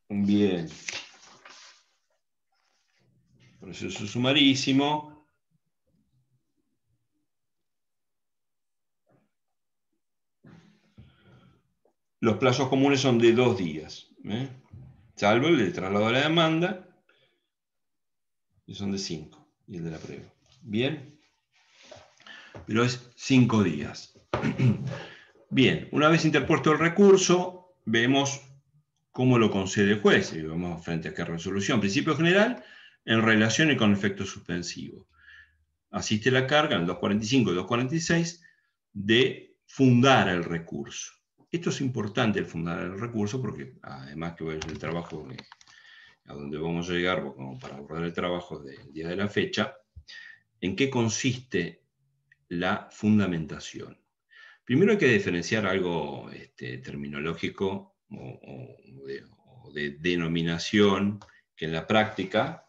Bien. Proceso sumarísimo. Los plazos comunes son de 2 días. Salvo el de traslado de la demanda, que son de 5, y el de la prueba. Bien. Pero es 5 días. Bien, una vez interpuesto el recurso, vemos cómo lo concede el juez, y vemos frente a qué resolución. Principio general, en relación y con efecto suspensivo. Asiste la carga en el 245 y 246 de fundar el recurso. Esto es importante, el fundar el recurso, porque además que es el trabajo a donde vamos a llegar, como para abordar el trabajo del día de la fecha, ¿en qué consiste la fundamentación? Primero hay que diferenciar algo terminológico o de denominación, que en la práctica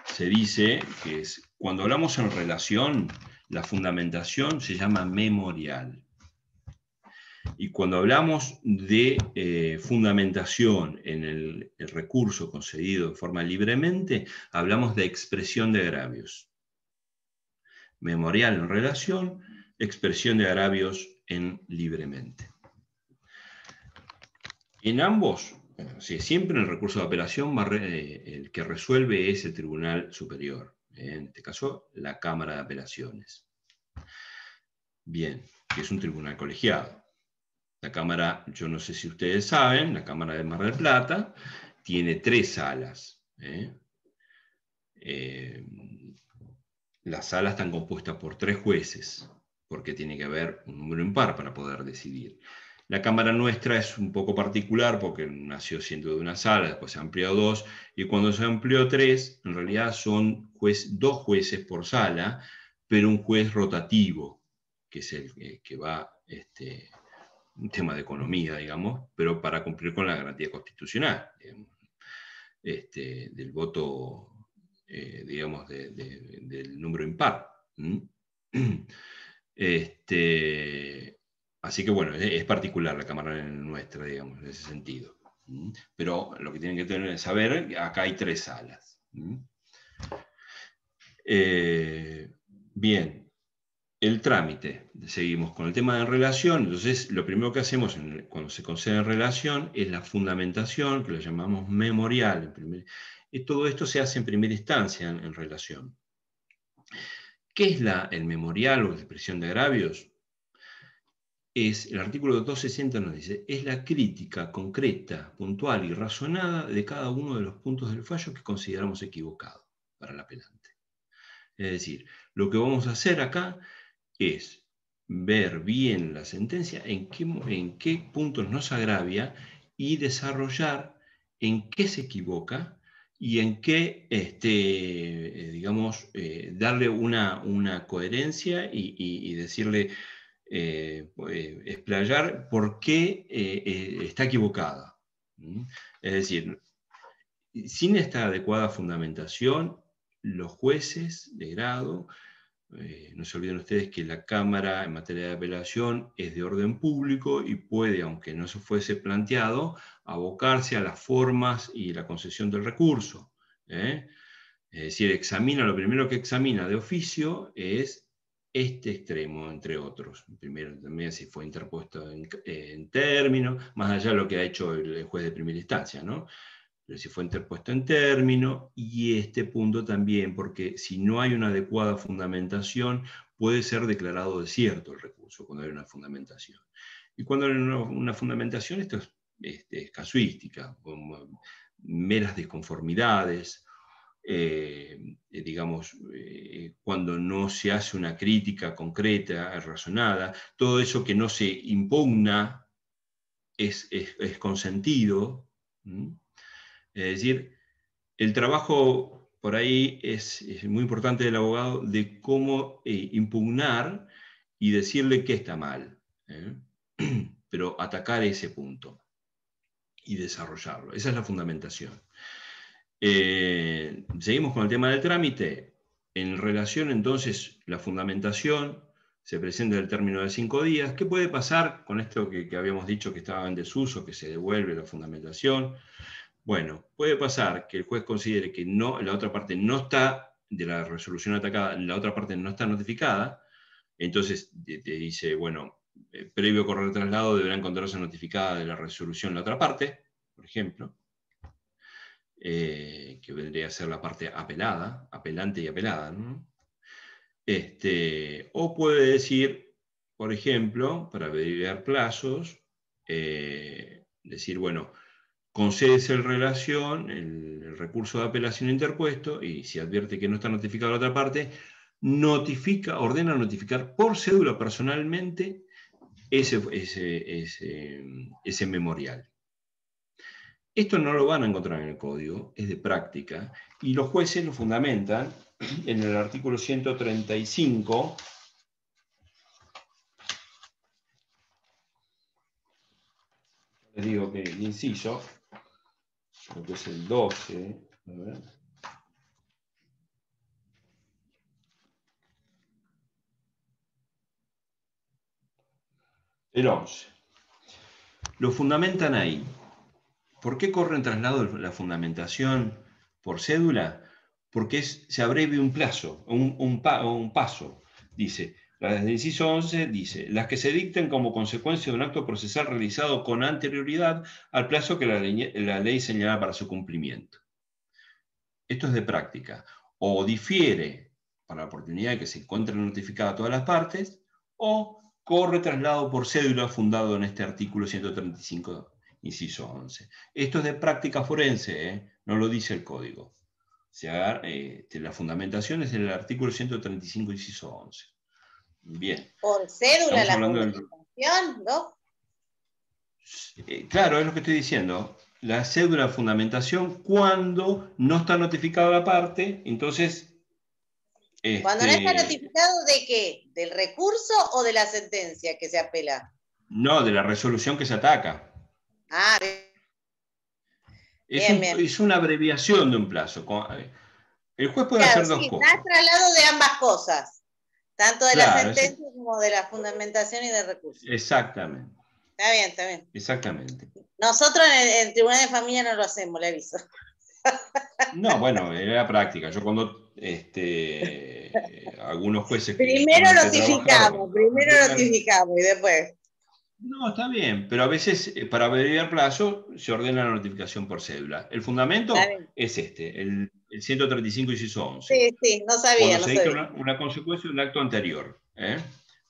se dice que es, cuando hablamos en relación, la fundamentación se llama memorial. Y cuando hablamos de fundamentación en el recurso concedido de forma libremente, hablamos de expresión de agravios. Memorial en relación, expresión de agravios en libremente. En ambos, siempre en el recurso de apelación, el que resuelve es el Tribunal Superior. En este caso, la Cámara de Apelaciones. Bien, que es un tribunal colegiado. La Cámara, yo no sé si ustedes saben, la Cámara de Mar del Plata tiene 3 salas. Las salas están compuestas por 3 jueces, porque tiene que haber un número impar para poder decidir. La Cámara nuestra es un poco particular porque nació siendo de una sala, después se amplió a 2, y cuando se amplió a 3, en realidad son 2 jueces por sala, pero un juez rotativo, que es el que va, un tema de economía, digamos, pero para cumplir con la garantía constitucional, digamos, del voto, digamos, del número impar. Así que bueno, es particular la Cámara nuestra, digamos, en ese sentido. Pero lo que tienen que tener es saber, acá hay 3 salas. Bien, el trámite. Seguimos con el tema de relación. Entonces, lo primero que hacemos cuando se concede en relación es la fundamentación, que lo llamamos memorial. Y todo esto se hace en primera instancia en relación. ¿Qué es el memorial o la expresión de agravios? El artículo 260 nos dice, es la crítica concreta, puntual y razonada de cada uno de los puntos del fallo que consideramos equivocado para el apelante. Es decir, lo que vamos a hacer acá es ver bien la sentencia, en qué puntos nos agravia y desarrollar en qué se equivoca y en qué, digamos, darle una coherencia y decirle, explayar por qué está equivocada. Es decir, sin esta adecuada fundamentación, los jueces de grado, no se olviden ustedes que la Cámara en materia de apelación es de orden público y puede, aunque no se fuese planteado, abocarse a las formas y la concesión del recurso. Es decir, lo primero que examina de oficio es este extremo, entre otros. Primero también si fue interpuesto en término, más allá de lo que ha hecho el juez de primera instancia, ¿no? Pero si fue interpuesto en término, y este punto también, porque si no hay una adecuada fundamentación, puede ser declarado desierto el recurso, cuando hay una fundamentación. Y cuando hay una fundamentación, esto es casuística, como meras disconformidades, digamos, cuando no se hace una crítica concreta, razonada, todo eso que no se impugna es consentido. Es decir, el trabajo por ahí es muy importante del abogado de cómo impugnar y decirle que está mal, pero atacar ese punto y desarrollarlo. Esa es la fundamentación. Seguimos con el tema del trámite. En relación entonces, la fundamentación se presenta en el término de 5 días. ¿Qué puede pasar con esto que habíamos dicho que estaba en desuso, que se devuelve la fundamentación? Bueno, puede pasar que el juez considere que la otra parte no está, de la resolución atacada, la otra parte no está notificada, entonces te dice, bueno, previo correr traslado deberá encontrarse notificada de la resolución la otra parte, por ejemplo, que vendría a ser la parte apelada, apelante y apelada, ¿no? O puede decir, por ejemplo, para abreviar plazos, decir, bueno, concédese el recurso de apelación interpuesto, y si advierte que no está notificado la otra parte, ordena notificar por cédula personalmente ese memorial. Esto no lo van a encontrar en el código, es de práctica, y los jueces lo fundamentan en el artículo 135, les digo que el inciso, lo que es el 12, a ver. El 11. Lo fundamentan ahí. ¿Por qué corre en traslado la fundamentación por cédula? Porque se abrevia un plazo, un paso. Dice, el inciso 11 dice, las que se dicten como consecuencia de un acto procesal realizado con anterioridad al plazo que la ley señala para su cumplimiento. Esto es de práctica. O difiere para la oportunidad de que se encuentren notificadas todas las partes, o corre traslado por cédula fundado en este artículo 135, inciso 11. Esto es de práctica forense, no lo dice el código. La fundamentación es el artículo 135, inciso 11. Bien. Por cédula la fundamentación, ¿no? Claro, es lo que estoy diciendo. La cédula de fundamentación cuando no está notificada la parte, entonces... Cuando no está notificado, ¿de qué? ¿Del recurso o de la sentencia que se apela? No, de la resolución que se ataca. Ah, bien. Es una abreviación de un plazo. El juez puede hacer dos cosas. Está traslado de ambas cosas. Tanto de la sentencia como de la fundamentación y del recurso. Exactamente. Está bien, está bien. Exactamente. Nosotros en el Tribunal de Familia no lo hacemos, le aviso. No, bueno, era práctica. Yo cuando algunos jueces... Primero notificamos y después... No, está bien, pero a veces para abreviar plazo se ordena la notificación por cédula. El fundamento es el 135 inciso 11. Sí, no sabía. Cuando se dicta una consecuencia de un acto anterior.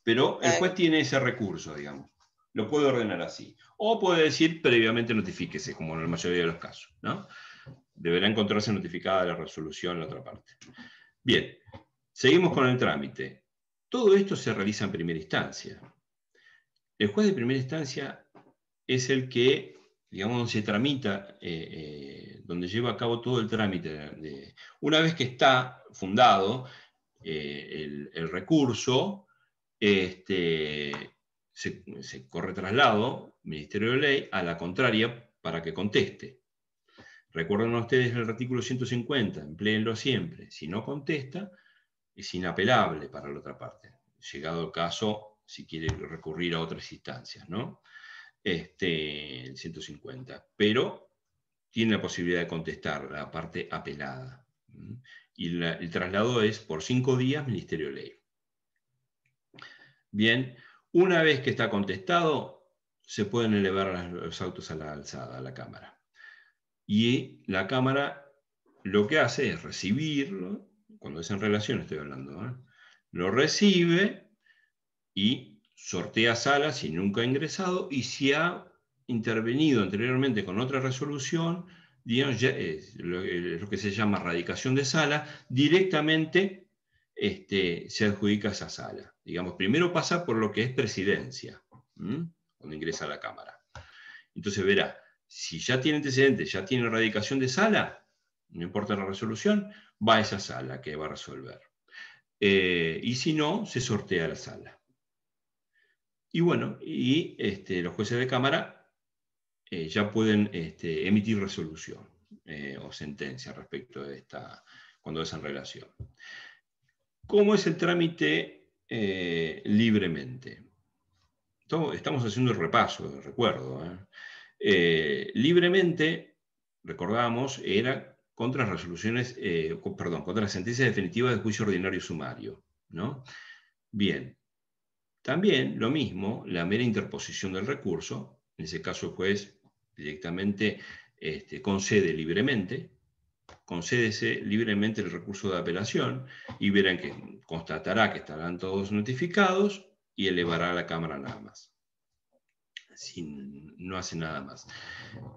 Pero el juez tiene ese recurso, digamos. Lo puede ordenar así. O puede decir previamente notifíquese, como en la mayoría de los casos, ¿no? Deberá encontrarse notificada la resolución en la otra parte. Bien, seguimos con el trámite. Todo esto se realiza en primera instancia. El juez de primera instancia es el que, digamos, se tramita, donde lleva a cabo todo el trámite. Una vez que está fundado el recurso, se corre traslado, Ministerio de Ley, a la contraria para que conteste. Recuerden ustedes el artículo 150, empleenlo siempre. Si no contesta, es inapelable para la otra parte. Llegado el caso, si quiere recurrir a otras instancias, ¿no? El 150. Pero tiene la posibilidad de contestar la parte apelada. Y el traslado es por 5 días, Ministerio de Ley. Bien, una vez que está contestado, se pueden elevar los autos a la alzada, a la Cámara. Y la Cámara lo que hace es recibirlo, cuando es en relación estoy hablando, lo recibe y sortea sala si nunca ha ingresado, y si ha intervenido anteriormente con otra resolución, digamos, ya es lo que se llama radicación de sala, directamente se adjudica esa sala. Digamos, primero pasa por lo que es presidencia, cuando ingresa a la Cámara. Entonces verá, si ya tiene antecedentes, ya tiene radicación de sala, no importa la resolución, va a esa sala que va a resolver. Y si no, se sortea la sala. Y bueno, los jueces de Cámara ya pueden emitir resolución o sentencia respecto de cuando es en relación. ¿Cómo es el trámite libremente? Estamos haciendo el repaso, recuerdo. Libremente, recordamos, era contra resoluciones, contra las sentencias definitivas de juicio ordinario sumario, ¿no? Bien. También, lo mismo, la mera interposición del recurso, en ese caso el juez directamente concede libremente, concédese libremente el recurso de apelación y verán que constatará que estarán todos notificados y elevará a la Cámara nada más. No hace nada más.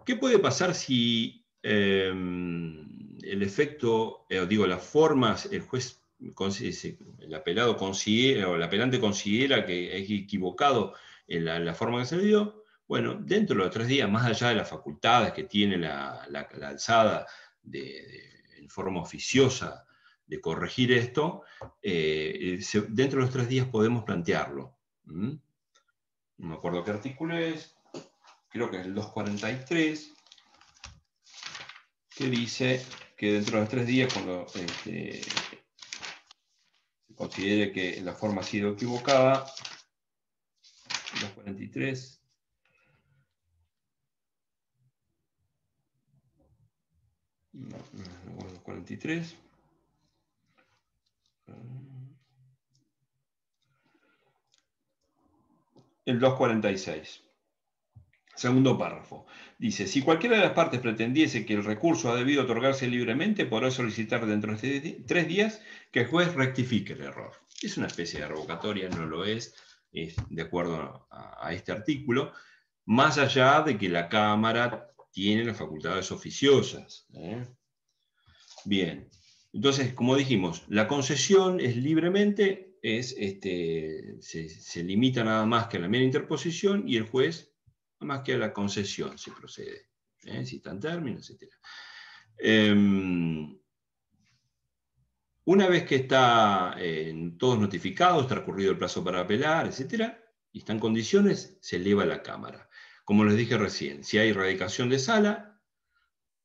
¿Qué puede pasar si el efecto, las formas, el juez, el apelado considera, o el apelante considera que es equivocado en la forma que se le dio? Bueno, dentro de los 3 días, más allá de las facultades que tiene la alzada en forma oficiosa de corregir esto, dentro de los 3 días podemos plantearlo. No me acuerdo qué artículo es, creo que es el 243, que dice que dentro de los 3 días, cuando se considere que la forma ha sido equivocada, 243, no, 43. El 246. Segundo párrafo. Dice, si cualquiera de las partes pretendiese que el recurso ha debido otorgarse libremente, podrá solicitar dentro de 3 días que el juez rectifique el error. Es una especie de revocatoria, no lo es de acuerdo a este artículo, más allá de que la Cámara tiene las facultades oficiosas. Bien, entonces, como dijimos, la concesión es libremente, se limita nada más que a la mera interposición y el juez nada más que a la concesión si procede, si está en términos, etc. Una vez que está todos notificados, transcurrido el plazo para apelar, etc., y está en condiciones, se eleva a la Cámara. Como les dije recién, si hay radicación de sala,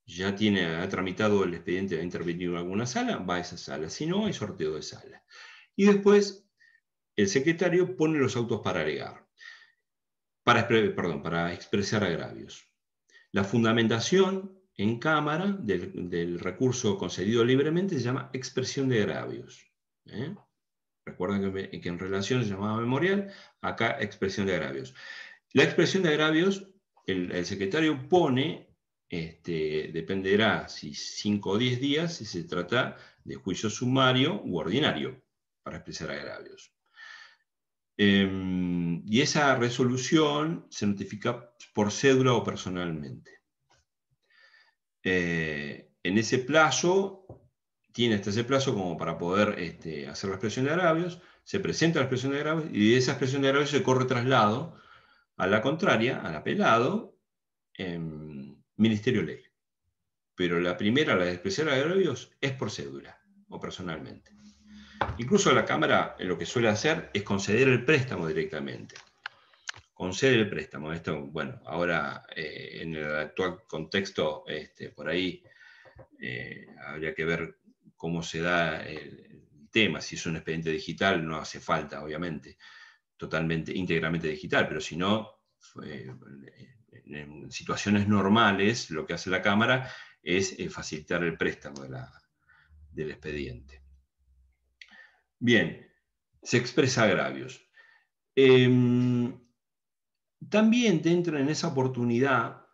ya ha tramitado el expediente, ha intervenido en alguna sala, va a esa sala. Si no, hay sorteo de sala. Y después, el secretario pone los autos para alegar. Para expresar agravios. La fundamentación en Cámara del recurso concedido libremente se llama expresión de agravios. Recuerden que en relación se llamaba memorial, acá expresión de agravios. La expresión de agravios, el secretario pone, dependerá si 5 o 10 días, si se trata de juicio sumario u ordinario, para expresar agravios. Y esa resolución se notifica por cédula o personalmente. En ese plazo, tiene hasta ese plazo como para poder hacer la expresión de agravios, se presenta la expresión de agravios y de esa expresión de agravios se corre traslado a la contraria, al apelado, Ministerio Ley. Pero la primera, la de expresión de agravios, es por cédula o personalmente. Incluso la Cámara lo que suele hacer es conceder el préstamo directamente. Concede el préstamo. Esto, bueno, ahora en el actual contexto, por ahí habría que ver cómo se da el tema. Si es un expediente digital, no hace falta, obviamente, íntegramente digital, pero si no, en situaciones normales, lo que hace la Cámara es facilitar el préstamo del expediente. Bien, se expresa agravios. También dentro en esa oportunidad,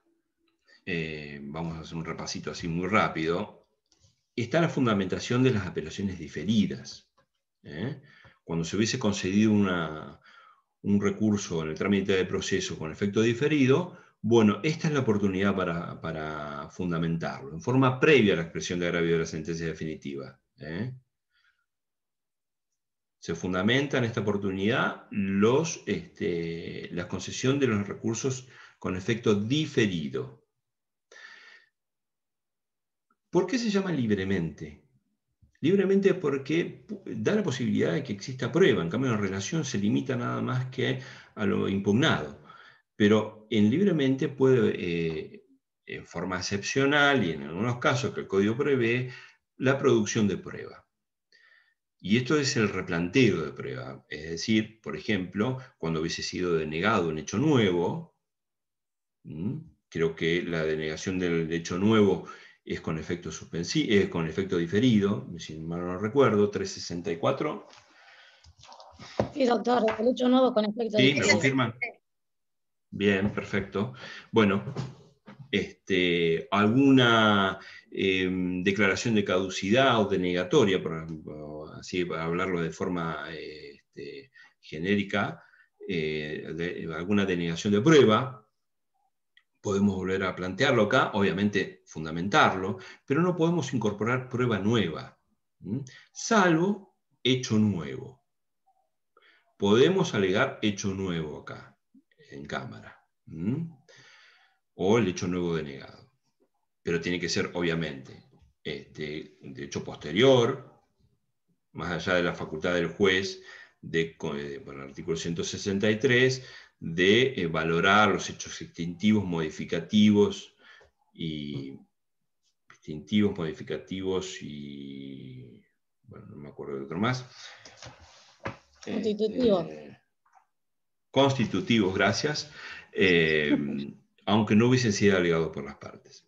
vamos a hacer un repasito así muy rápido, está la fundamentación de las apelaciones diferidas. Cuando se hubiese concedido un recurso en el trámite de proceso con efecto diferido, bueno, esta es la oportunidad para fundamentarlo, en forma previa a la expresión de agravio de la sentencia definitiva. Se fundamenta en esta oportunidad la concesión de los recursos con efecto diferido. ¿Por qué se llama libremente? Libremente porque da la posibilidad de que exista prueba. En cambio, la relación se limita nada más que a lo impugnado. Pero en libremente puede, en forma excepcional y en algunos casos que el Código prevé, la producción de prueba. Y esto es el replanteo de prueba. Es decir, por ejemplo, cuando hubiese sido denegado un hecho nuevo, creo que la denegación del hecho nuevo es con efecto con efecto diferido, si mal no recuerdo, 364. Sí, doctor, el hecho nuevo con efecto diferido. ¿Sí? ¿Me confirman? Bien, perfecto. Bueno, alguna declaración de caducidad o denegatoria, por ejemplo, así para hablarlo de forma genérica, alguna denegación de prueba, podemos volver a plantearlo acá, obviamente fundamentarlo, pero no podemos incorporar prueba nueva, salvo hecho nuevo. Podemos alegar hecho nuevo acá, en cámara, o el hecho nuevo denegado. Pero tiene que ser, obviamente, de hecho posterior, más allá de la facultad del juez, por el artículo 163, de valorar los hechos extintivos, modificativos y bueno, no me acuerdo de otro más. Constitutivos, gracias, aunque no hubiesen sido alegados por las partes.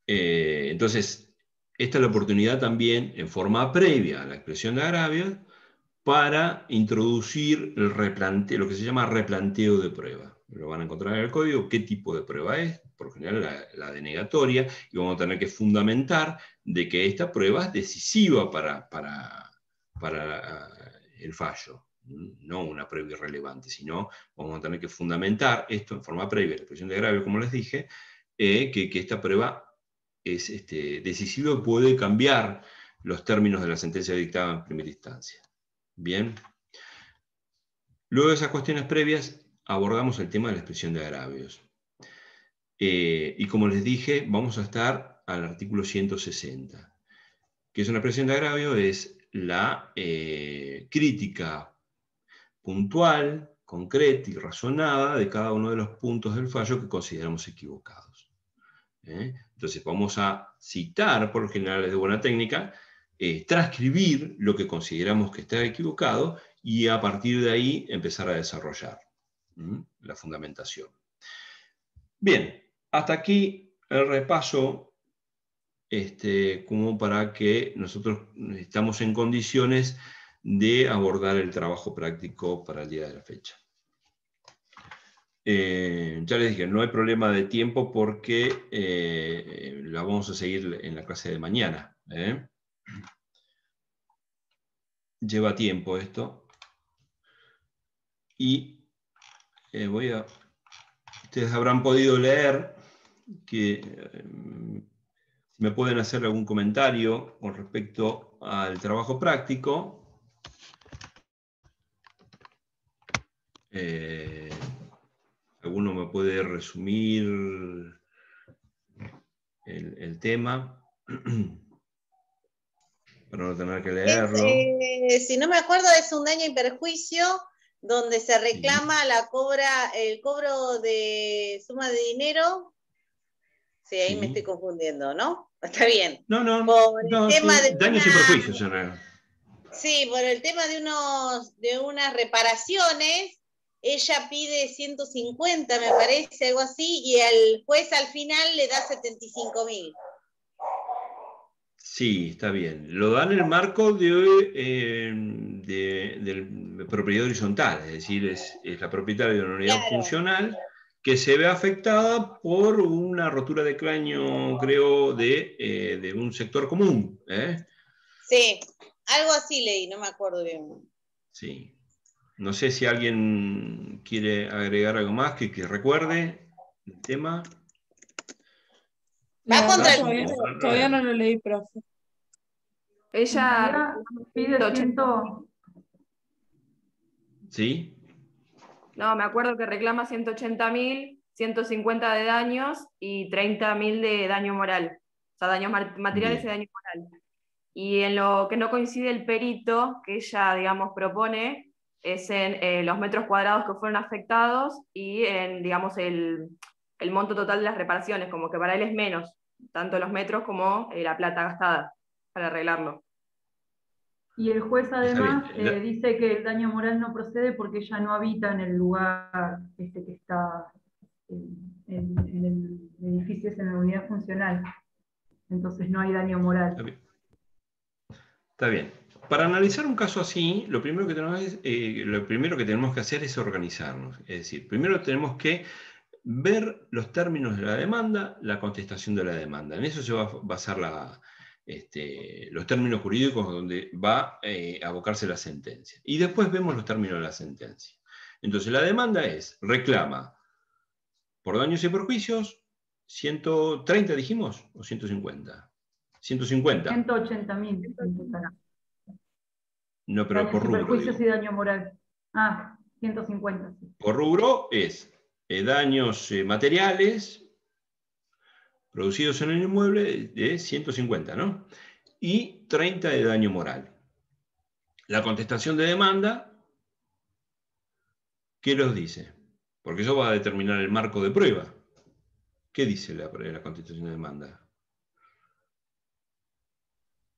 Entonces, esta es la oportunidad también, en forma previa a la expresión de agravios, para introducir el replanteo, lo que se llama replanteo de prueba. Lo van a encontrar en el código, qué tipo de prueba es, por lo general la denegatoria, y vamos a tener que fundamentar de que esta prueba es decisiva para el fallo, no una prueba irrelevante, sino vamos a tener que fundamentar esto en forma previa a la expresión de agravio, como les dije, que esta prueba es decisiva y puede cambiar los términos de la sentencia dictada en primera instancia. Bien. Luego de esas cuestiones previas, abordamos el tema de la expresión de agravios. Y como les dije, vamos a estar al artículo 160, que es una expresión de agravio, es la crítica puntual, concreta y razonada de cada uno de los puntos del fallo que consideramos equivocados. Entonces vamos a citar, por lo general de buena técnica, transcribir lo que consideramos que está equivocado y a partir de ahí empezar a desarrollar la fundamentación. Bien, hasta aquí el repaso como para que nosotros estamos en condiciones de abordar el trabajo práctico para el día de la fecha. Ya les dije, no hay problema de tiempo porque la vamos a seguir en la clase de mañana. Lleva tiempo esto. Y ustedes habrán podido leer que si me pueden hacer algún comentario con respecto al trabajo práctico. ¿Alguno me puede resumir el tema? Para no tener que leerlo. Si no me acuerdo, es un daño y perjuicio donde se reclama el cobro de suma de dinero. Sí, ahí me estoy confundiendo, ¿no? Está bien. No, daños y perjuicios en realidad. Sí, por el tema de unas reparaciones, ella pide 150, me parece, algo así, y el juez al final le da 75.000. Sí, está bien. Lo da en el marco de propiedad horizontal, es decir, es la propietaria de una unidad funcional que se ve afectada por una rotura de cráneo, creo, de un sector común. Sí, algo así leí, no me acuerdo bien. Sí. No sé si alguien quiere agregar algo más que recuerde el tema. Va contra todavía no lo leí, profe. Ella pide 100. ¿Sí? No, me acuerdo que reclama 180.000, 150 de daños y 30.000 de daño moral. O sea, daños materiales y daño moral. Y en lo que no coincide el perito que ella, digamos, propone es en los metros cuadrados que fueron afectados y en, digamos, el monto total de las reparaciones, como que para él es menos, tanto los metros como la plata gastada para arreglarlo. Y el juez además dice que el daño moral no procede porque ella no habita en el lugar que está en el edificio, es en la unidad funcional. Entonces no hay daño moral. Está bien. para analizar un caso así, lo primero que tenemos que hacer es organizarnos. Es decir, primero tenemos que ver los términos de la demanda, la contestación de la demanda. En eso se va a basar los términos jurídicos donde va a abocarse la sentencia. Y después vemos los términos de la sentencia. Entonces, la demanda reclama por daños y perjuicios, 130 dijimos, o 150. 150. 180.000. No, pero daños por rubro. Perjuicios y daño moral. 150. Sí. Por rubro es daños materiales producidos en el inmueble de 150, ¿no? Y 30 de daño moral. La contestación de demanda, ¿qué los dice? Porque eso va a determinar el marco de prueba. ¿Qué dice la contestación de demanda?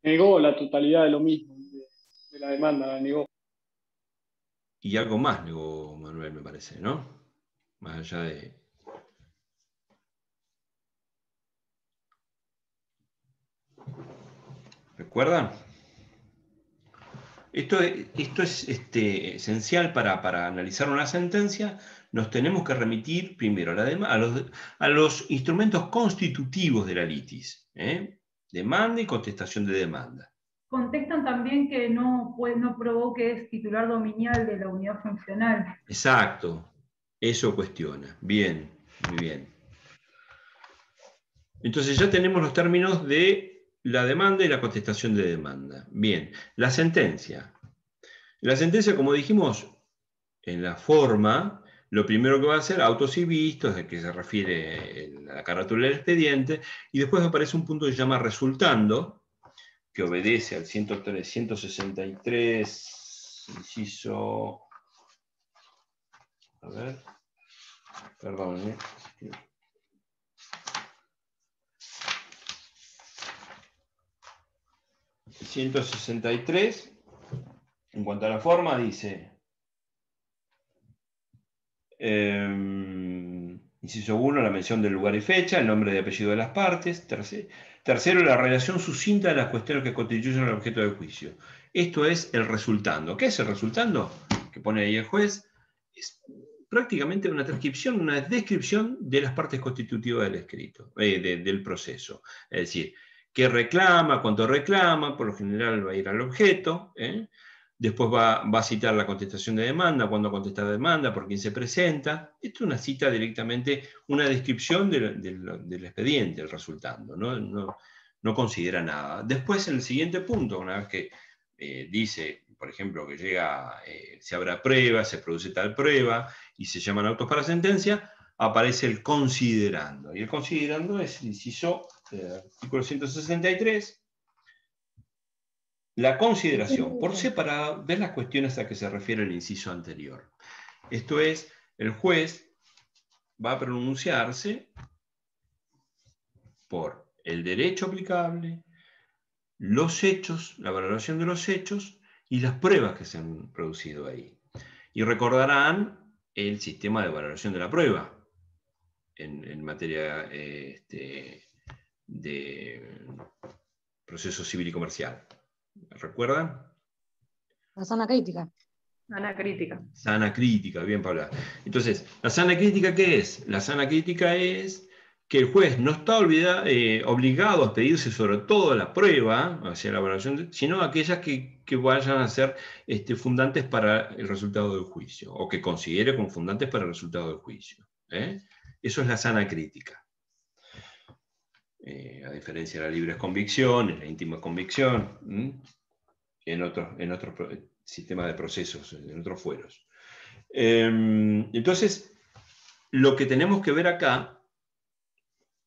Negó la totalidad de lo mismo, de la demanda, la negó. Y algo más negó Manuel, me parece, ¿no? Más allá de... ¿Recuerdan? Esto es esencial para analizar una sentencia. Nos tenemos que remitir primero a los instrumentos constitutivos de la litis. Demanda y contestación de demanda. Contestan también que no probó que es titular dominial de la unidad funcional. Exacto. Eso cuestiona. Bien, muy bien. Entonces ya tenemos los términos de la demanda y la contestación de demanda. Bien, la sentencia. La sentencia, como dijimos, en la forma, lo primero que va a hacer, autos y vistos, de que se refiere a la carátula del expediente, y después aparece un punto que se llama resultando, que obedece al 163, inciso... A ver, perdón, 163, en cuanto a la forma, dice, inciso 1, la mención del lugar y fecha, el nombre y apellido de las partes. Tercero, la relación sucinta de las cuestiones que constituyen el objeto del juicio. Esto es el resultando. ¿Qué es el resultando? Que pone ahí el juez. Es prácticamente una transcripción, una descripción de las partes constitutivas del escrito, del proceso. Es decir, qué reclama, cuánto reclama, por lo general va a ir al objeto, después va a citar la contestación de demanda, cuándo contesta la demanda, por quién se presenta. Esto es una cita directamente, una descripción del expediente, el resultando, no considera nada. Después, en el siguiente punto, una vez que dice, por ejemplo, que se habrá prueba, se produce tal prueba, y se llaman autos para sentencia, aparece el considerando. Y el considerando es el inciso artículo 163, la consideración, por separado, de las cuestiones a que se refiere el inciso anterior. Esto es, el juez va a pronunciarse por el derecho aplicable, los hechos, la valoración de los hechos y las pruebas que se han producido ahí. Y recordarán el sistema de valoración de la prueba en materia de proceso civil y comercial. ¿Recuerdan? La sana crítica. Sana crítica. Sana crítica, bien, Paula. Entonces, ¿la sana crítica qué es? La sana crítica es que el juez no está obligado a pedirse sobre todo la prueba, hacia la valoración, sino aquellas que vayan a ser fundantes para el resultado del juicio, o que considere como fundantes para el resultado del juicio. Eso es la sana crítica. A diferencia de la libre convicción, la íntima convicción, en otros sistemas de procesos, en otros fueros. Entonces, lo que tenemos que ver acá,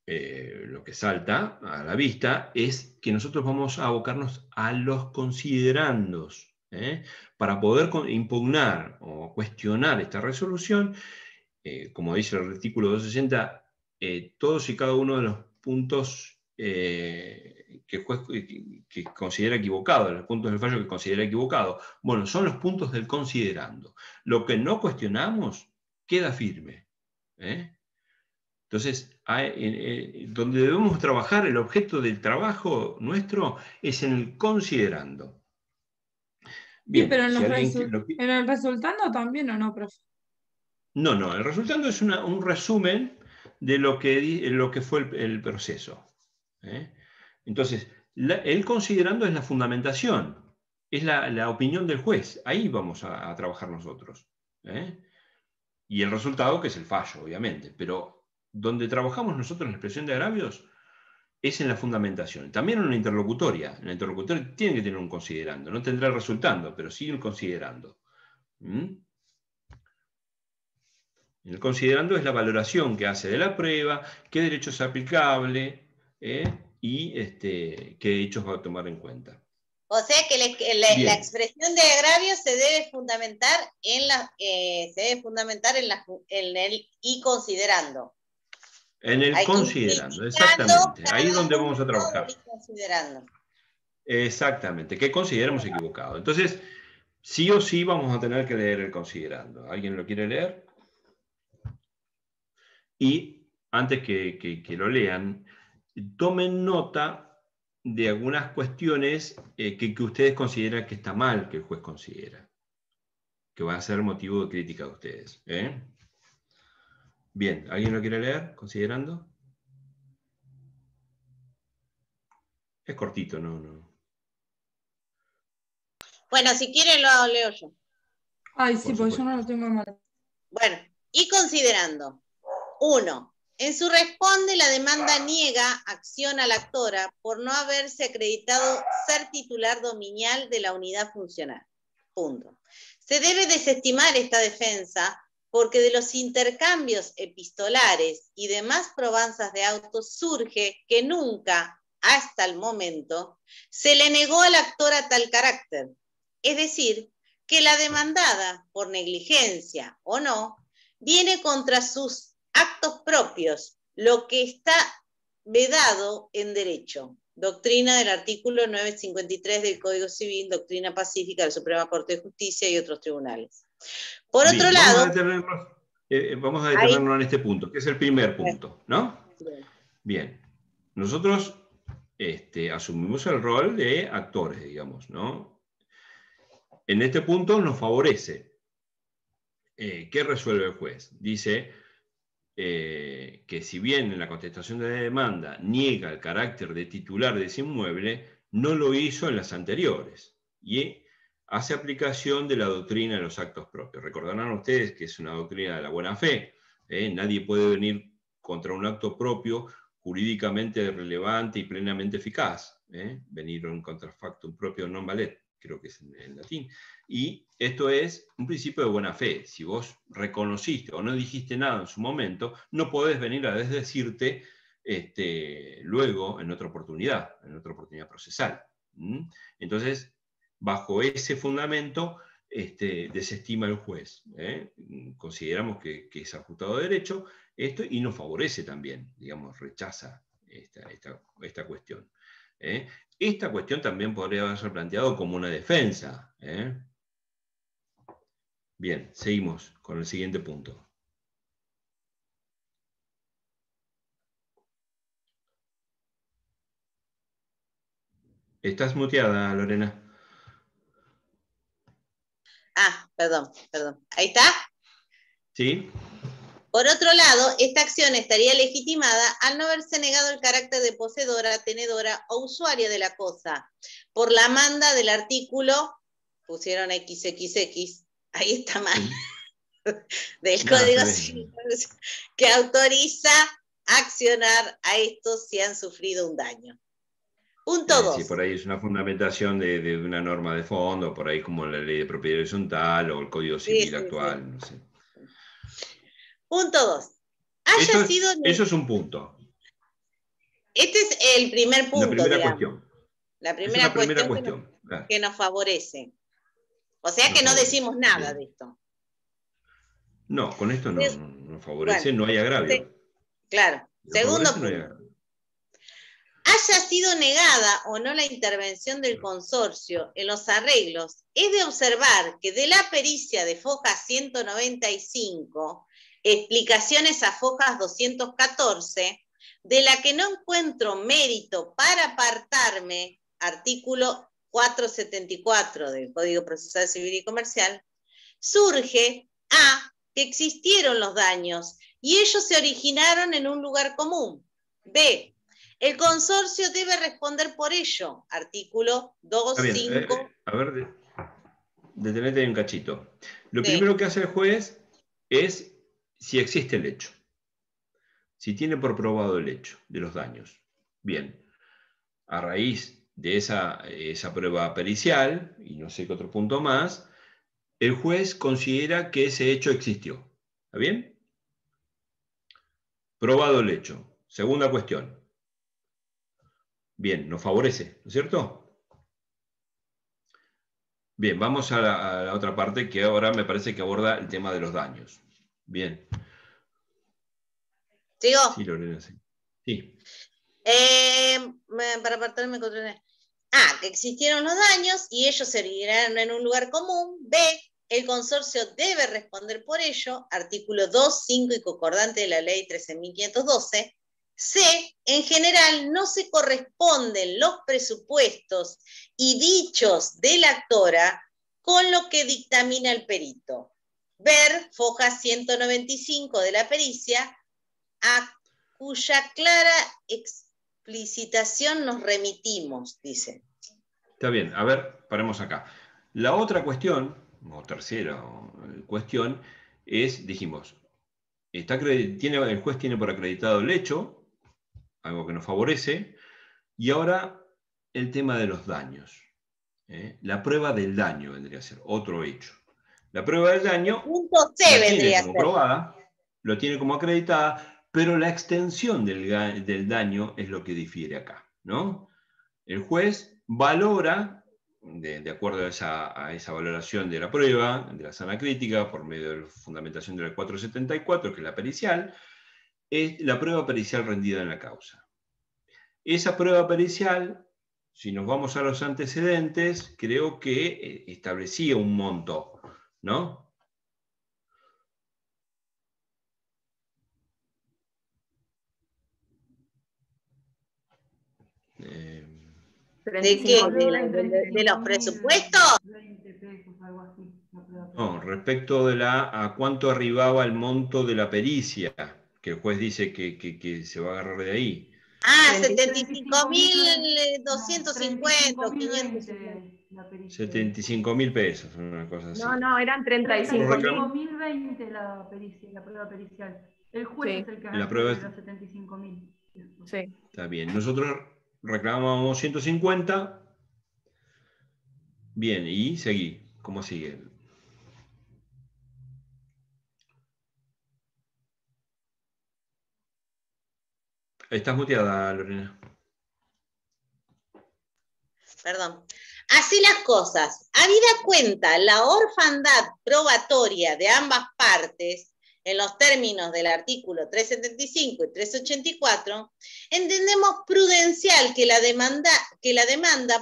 lo que salta a la vista, es que nosotros vamos a abocarnos a los considerandos, para poder impugnar o cuestionar esta resolución. Como dice el artículo 260, todos y cada uno de los puntos que el juez que considera equivocado, los puntos del fallo que considera equivocado, bueno, son los puntos del considerando. Lo que no cuestionamos queda firme. Entonces, donde debemos trabajar, el objeto del trabajo nuestro es en el considerando. Bien, Sí, pero si alguien en el resultando también, ¿o no, profe? No, el resultado es un resumen de lo que fue el proceso. Entonces, el considerando es la fundamentación, es la opinión del juez. Ahí vamos a trabajar nosotros. Y el resultado, que es el fallo, obviamente. Pero donde trabajamos nosotros en la expresión de agravios es en la fundamentación. También en una interlocutoria. En la interlocutoria tiene que tener un considerando. No tendrá el resultando, pero sí el considerando. El considerando es la valoración que hace de la prueba, qué derecho es aplicable y qué hechos va a tomar en cuenta. O sea que la expresión de agravio se debe fundamentar en el y considerando. En el considerando, exactamente. Ahí es donde vamos a trabajar. Considerando. Exactamente, que consideremos equivocado. Entonces, sí o sí vamos a tener que leer el considerando. ¿Alguien lo quiere leer? Y antes que lo lean, tomen nota de algunas cuestiones que ustedes consideran que está mal, que el juez considera, que va a ser motivo de crítica de ustedes. Bien, ¿alguien lo quiere leer? Considerando. Es cortito, no. Bueno, si quieren lo leo yo. Ay, sí, porque yo no lo tengo mal. Bueno, y considerando. 1. En su responde, la demanda niega acción a la actora por no haberse acreditado ser titular dominial de la unidad funcional. Punto. Se debe desestimar esta defensa porque de los intercambios epistolares y demás probanzas de autos surge que nunca, hasta el momento, se le negó a la actora tal carácter. Es decir, que la demandada, por negligencia o no, viene contra sus actos propios, lo que está vedado en derecho. Doctrina del artículo 953 del Código Civil, doctrina pacífica de la Suprema Corte de Justicia y otros tribunales. Por otro lado... Vamos a detenernos en este punto, que es el primer punto, ¿no? Bien. Nosotros asumimos el rol de actores, digamos, ¿no? En este punto nos favorece. ¿Qué resuelve el juez? Dice que si bien en la contestación de la demanda niega el carácter de titular de ese inmueble, no lo hizo en las anteriores y hace aplicación de la doctrina de los actos propios. Recordarán ustedes que es una doctrina de la buena fe. Nadie puede venir contra un acto propio jurídicamente relevante y plenamente eficaz. Venir un contrafactum propio non valet, creo que es en latín. Y esto es un principio de buena fe. Si vos reconociste o no dijiste nada en su momento, no podés venir a desdecirte luego en otra oportunidad procesal. Entonces, bajo ese fundamento, desestima el juez. Consideramos que es ajustado de derecho esto y nos favorece también, digamos, rechaza esta cuestión. Esta cuestión también podría haberse planteado como una defensa. Bien, seguimos con el siguiente punto. Estás muteada, Lorena. Perdón. ¿Ahí está? Sí. Por otro lado, esta acción estaría legitimada al no haberse negado el carácter de poseedora, tenedora o usuaria de la cosa, por la manda del artículo, pusieron XXX, ahí está mal, del Código Civil, que autoriza accionar a estos si han sufrido un daño. Punto 2. Sí, por ahí es una fundamentación de una norma de fondo, por ahí como la ley de propiedad horizontal o el Código Civil actual, no sé. Punto 2. Eso es un punto. Este es el primer punto, La primera cuestión que nos favorece. O sea que no decimos nada de esto. No, con esto no favorece, no hay agravio. Claro. Segundo punto. Haya sido negada o no la intervención del consorcio en los arreglos, es de observar que de la pericia de foja 195, explicaciones a fojas 214, de la que no encuentro mérito para apartarme, artículo 474 del Código Procesal Civil y Comercial, surge A, que existieron los daños y ellos se originaron en un lugar común. B, el consorcio debe responder por ello. Artículo 2.5. A ver, detenete ahí un cachito. Lo primero que hace el juez es si existe el hecho. Si tiene por probado el hecho de los daños. Bien. A raíz de esa prueba pericial, y no sé qué otro punto más, el juez considera que ese hecho existió. ¿Está bien? Probado el hecho. Segunda cuestión. Bien, nos favorece, ¿no es cierto? Bien, vamos a la otra parte que ahora me parece que aborda el tema de los daños. Bien. ¿Sigo? Sí, Lorena, sí. Sí. Para apartarme con A, que existieron los daños y ellos se originaron en un lugar común. B, el consorcio debe responder por ello. Artículo 2, 5 y concordante de la ley 13.512. C, en general no se corresponden los presupuestos y dichos de la actora con lo que dictamina el perito. Ver foja 195 de la pericia, a cuya clara explicitación nos remitimos, dice. Está bien, a ver, paremos acá. La otra cuestión, o tercera cuestión, es, dijimos, el juez tiene por acreditado el hecho, algo que nos favorece, y ahora el tema de los daños. La prueba del daño vendría a ser otro hecho. La prueba del daño punto C vendría a ser probada, lo tiene como acreditada, pero la extensión del daño es lo que difiere acá, ¿no? El juez valora, de acuerdo a esa valoración de la prueba, de la sana crítica, por medio de la fundamentación de la 474, que es la pericial, es la prueba pericial rendida en la causa. Esa prueba pericial, si nos vamos a los antecedentes, creo que establecía un monto, ¿no? ¿De qué? ¿De los presupuestos? 20 pesos, algo así. No, respecto de a cuánto arribaba el monto de la pericia, que el juez dice que se va a agarrar de ahí. Ah, 75.250, 550. 75.000 pesos, una cosa así. No, eran 35.000. 35.020 la prueba pericial. El juez es el que la prueba de los 75.000. Sí. Está bien. Nosotros reclamamos 150. Bien, y seguí. ¿Cómo sigue? Estás muteada, Lorena. Perdón. Así las cosas, habida cuenta la orfandad probatoria de ambas partes, en los términos del artículo 375 y 384, entendemos prudencial que la demanda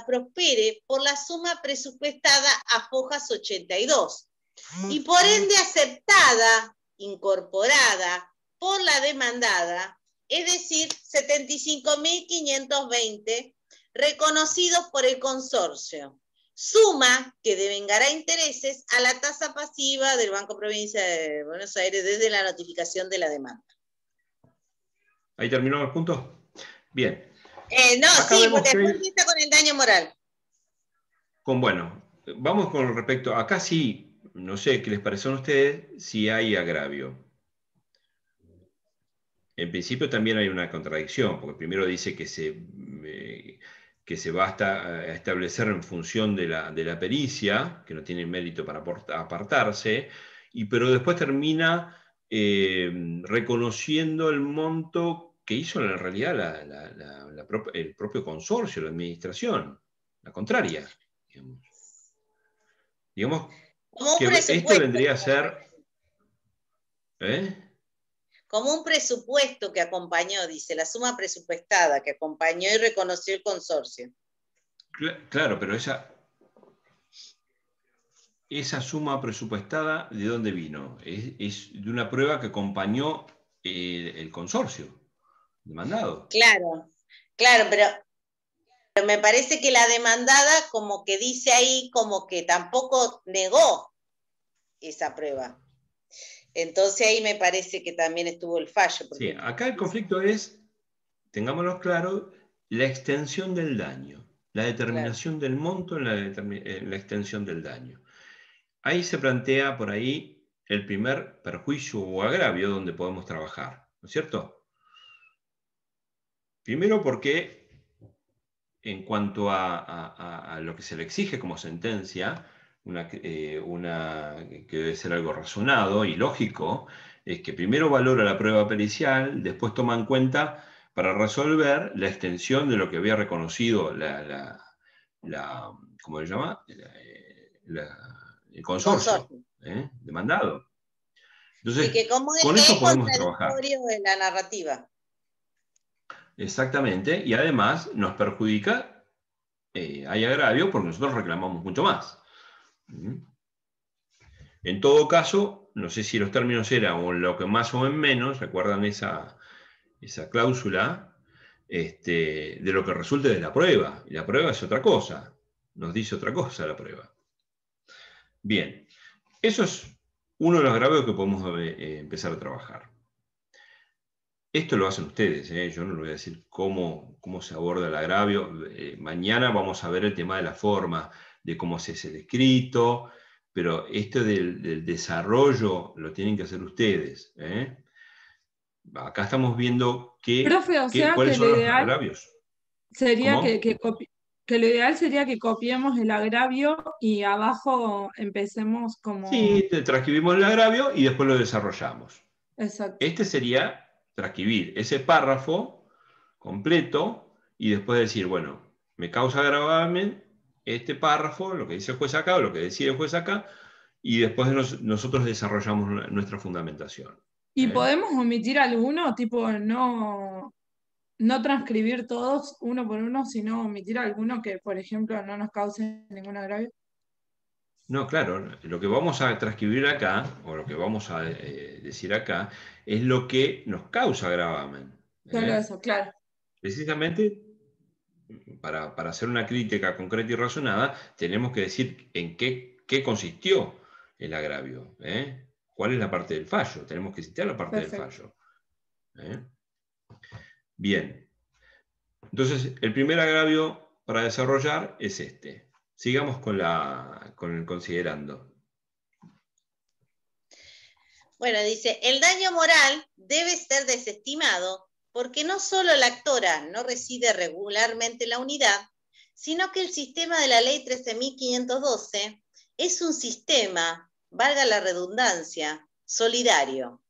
prospere por la suma presupuestada a fojas 82, y por ende aceptada, incorporada por la demandada, es decir, 75.520, reconocidos por el consorcio, suma que devengará intereses a la tasa pasiva del Banco Provincia de Buenos Aires desde la notificación de la demanda. ¿Ahí terminó el punto? Bien. No, acá sí, porque después empieza con el daño moral. Bueno, vamos con respecto, acá sí, no sé qué les parece a ustedes, si hay agravio. En principio también hay una contradicción, porque primero dice que se va a establecer en función de la pericia, que no tiene mérito para apartarse, pero después termina reconociendo el monto que hizo en realidad el propio consorcio, la administración, la contraria. Digamos que esto vendría a ser... Como un presupuesto que acompañó, dice, la suma presupuestada que acompañó y reconoció el consorcio. Claro, pero esa suma presupuestada, ¿de dónde vino? Es de una prueba que acompañó el consorcio demandado. Claro, pero me parece que la demandada como que dice ahí, como que tampoco negó esa prueba. Entonces ahí me parece que también estuvo el fallo. Sí, acá el conflicto es, tengámoslo claro, la extensión del daño, la determinación del monto en la extensión del daño. Ahí se plantea por ahí el primer perjuicio o agravio donde podemos trabajar, ¿no es cierto? Primero porque en cuanto a lo que se le exige como sentencia, que debe ser algo razonado y lógico, es que primero valora la prueba pericial, después toma en cuenta para resolver la extensión de lo que había reconocido ¿cómo se llama? El consorcio, demandado. Entonces, sí, que como con eso podemos trabajar. de la narrativa. Exactamente, y además nos perjudica, hay agravio porque nosotros reclamamos mucho más. En todo caso, no sé si los términos eran o lo que más o en menos, recuerdan esa cláusula, de lo que resulte de la prueba, y la prueba es otra cosa, nos dice otra cosa la prueba. Bien, eso es uno de los agravios que podemos empezar a trabajar. Esto lo hacen ustedes, yo no les voy a decir cómo se aborda el agravio. Mañana vamos a ver el tema de la forma, de cómo se hace el escrito, pero esto del desarrollo lo tienen que hacer ustedes. Acá estamos viendo Profe, o sea, cuáles que son lo los ideal agravios. sería que lo ideal sería que copiemos el agravio y abajo empecemos como... Sí, transcribimos el agravio y después lo desarrollamos. Exacto. Este sería transcribir ese párrafo completo y después decir, bueno, me causa gravamen este párrafo, lo que dice el juez acá o lo que decide el juez acá, y después nosotros desarrollamos nuestra fundamentación. ¿Y podemos omitir alguno? Tipo, no transcribir todos uno por uno, sino omitir alguno que, por ejemplo, no nos cause ningún agravio. No, claro, lo que vamos a transcribir acá, o lo que vamos a decir acá, es lo que nos causa gravamen. Solo eso, claro. Precisamente, para hacer una crítica concreta y razonada, tenemos que decir en qué consistió el agravio. ¿Cuál es la parte del fallo? Tenemos que citar la parte del fallo. Bien. Entonces, el primer agravio para desarrollar es este. Sigamos con el considerando. Bueno, dice, el daño moral debe ser desestimado porque no solo la actora no reside regularmente en la unidad, sino que el sistema de la ley 13.512 es un sistema, valga la redundancia, solidario.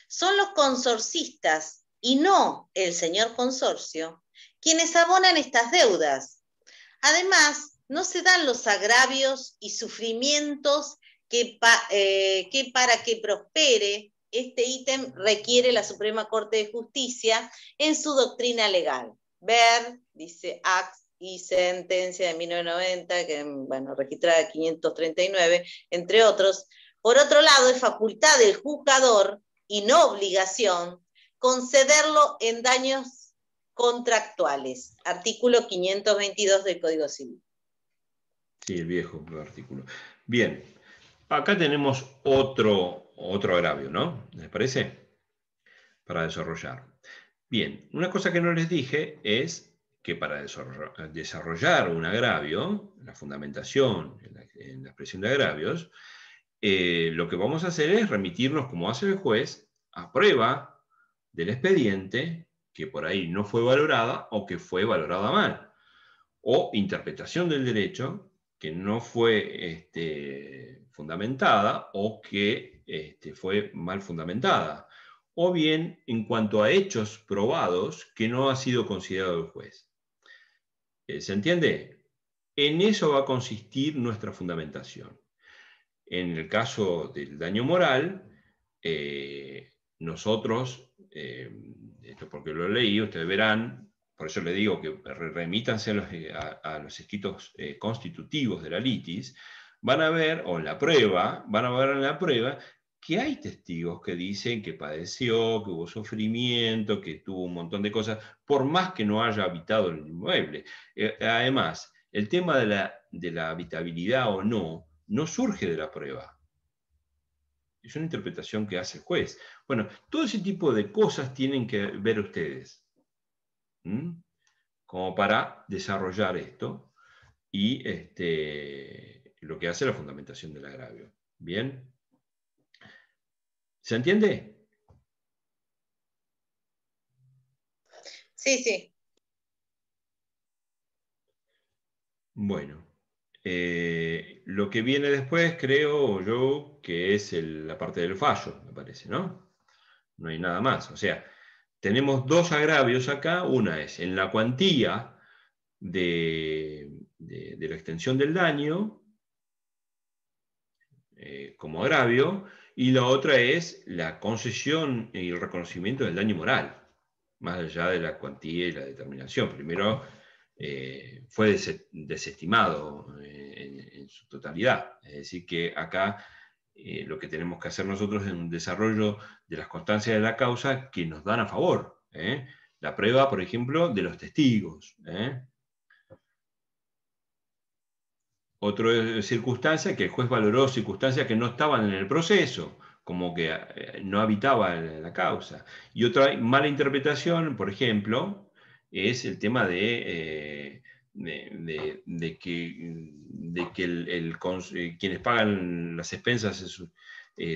Son los consorcistas y no el señor consorcio quienes abonan estas deudas. Además, no se dan los agravios y sufrimientos que para que prospere este ítem requiere la Suprema Corte de Justicia en su doctrina legal. Ver, dice Ax y sentencia de 1990, que, bueno, registrada 539, entre otros. Por otro lado, es facultad del juzgador y no obligación concederlo en daños contractuales. Artículo 522 del Código Civil. Sí, el viejo artículo. Bien, acá tenemos otro agravio, ¿no? ¿Les parece? Para desarrollar. Bien, una cosa que no les dije es que para desarrollar un agravio, la fundamentación en la expresión de agravios, lo que vamos a hacer es remitirnos, como hace el juez, a prueba del expediente que por ahí no fue valorada o que fue valorada mal, o interpretación del derecho que no fue fundamentada o que fue mal fundamentada, o bien en cuanto a hechos probados que no ha sido considerado el juez. ¿Se entiende? En eso va a consistir nuestra fundamentación. En el caso del daño moral, nosotros, esto porque lo leí, ustedes verán, por eso le digo que remítanse a los escritos constitutivos de la litis, van a ver en la prueba que hay testigos que dicen que padeció, que hubo sufrimiento, que tuvo un montón de cosas, por más que no haya habitado el inmueble. Además, el tema de la habitabilidad o no, no surge de la prueba. Es una interpretación que hace el juez. Bueno, todo ese tipo de cosas tienen que ver ustedes, como para desarrollar esto y lo que hace la fundamentación del agravio. ¿Bien? ¿Se entiende? Sí, sí. Bueno, lo que viene después creo yo que es la parte del fallo, me parece, ¿no? No hay nada más. O sea, tenemos dos agravios acá. Una es en la cuantía de la extensión del daño como agravio, y la otra es la concesión y el reconocimiento del daño moral, más allá de la cuantía y la determinación. Primero fue desestimado en su totalidad. Es decir, que acá lo que tenemos que hacer nosotros es un desarrollo de las constancias de la causa que nos dan a favor. La prueba, por ejemplo, de los testigos. Otra circunstancia, que el juez valoró circunstancias que no estaban en el proceso, como que no habitaba la causa. Y otra mala interpretación, por ejemplo, es el tema de que quienes pagan las expensas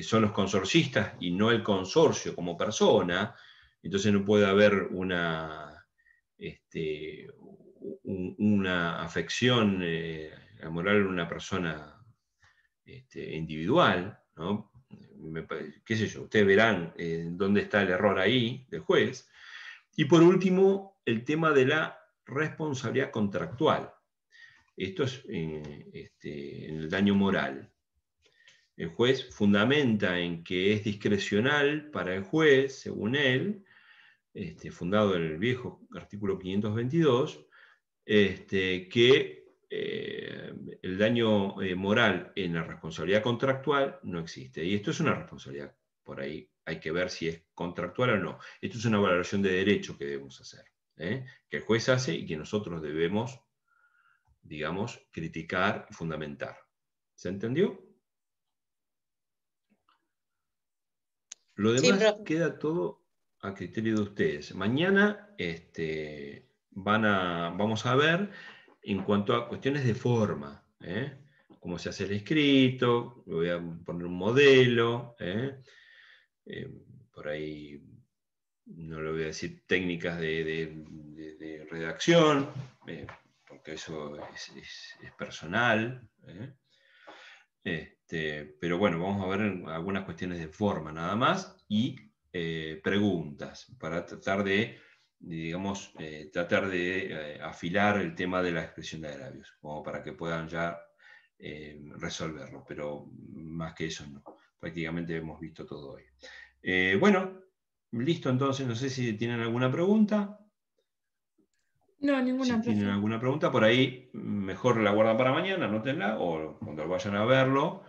son los consorcistas y no el consorcio como persona. Entonces no puede haber una afección la moral en una persona individual, ¿no? Qué sé yo, ustedes verán dónde está el error ahí del juez. Y por último, el tema de la responsabilidad contractual. Esto es en el daño moral. El juez fundamenta en que es discrecional para el juez, según él, fundado en el viejo artículo 522, que el daño moral en la responsabilidad contractual no existe. Y esto es una responsabilidad, por ahí hay que ver si es contractual o no. Esto es una valoración de derecho que debemos hacer, que el juez hace y que nosotros debemos, digamos, criticar y fundamentar. ¿Se entendió? Lo demás queda todo a criterio de ustedes. Mañana vamos a ver en cuanto a cuestiones de forma, cómo se hace el escrito, voy a poner un modelo, por ahí no le voy a decir técnicas de redacción, porque eso es personal, pero bueno, vamos a ver algunas cuestiones de forma nada más y preguntas para tratar de, digamos, afilar el tema de la expresión de agravios, como para que puedan ya resolverlo, pero más que eso no. Prácticamente hemos visto todo hoy. Bueno, listo entonces, no sé si tienen alguna pregunta. No, ninguna. Si tienen alguna pregunta, por ahí mejor la guardan para mañana, anótenla, o cuando vayan a verlo,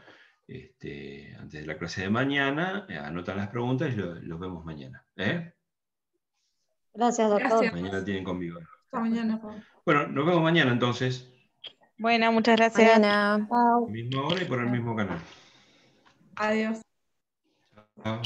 antes de la clase de mañana, anotan las preguntas y los vemos mañana. Gracias, doctor. Gracias. Mañana tienen conmigo. Hasta mañana. Bueno, nos vemos mañana entonces. Bueno, muchas gracias. Mañana. Misma hora y por el mismo canal. Adiós. Chao.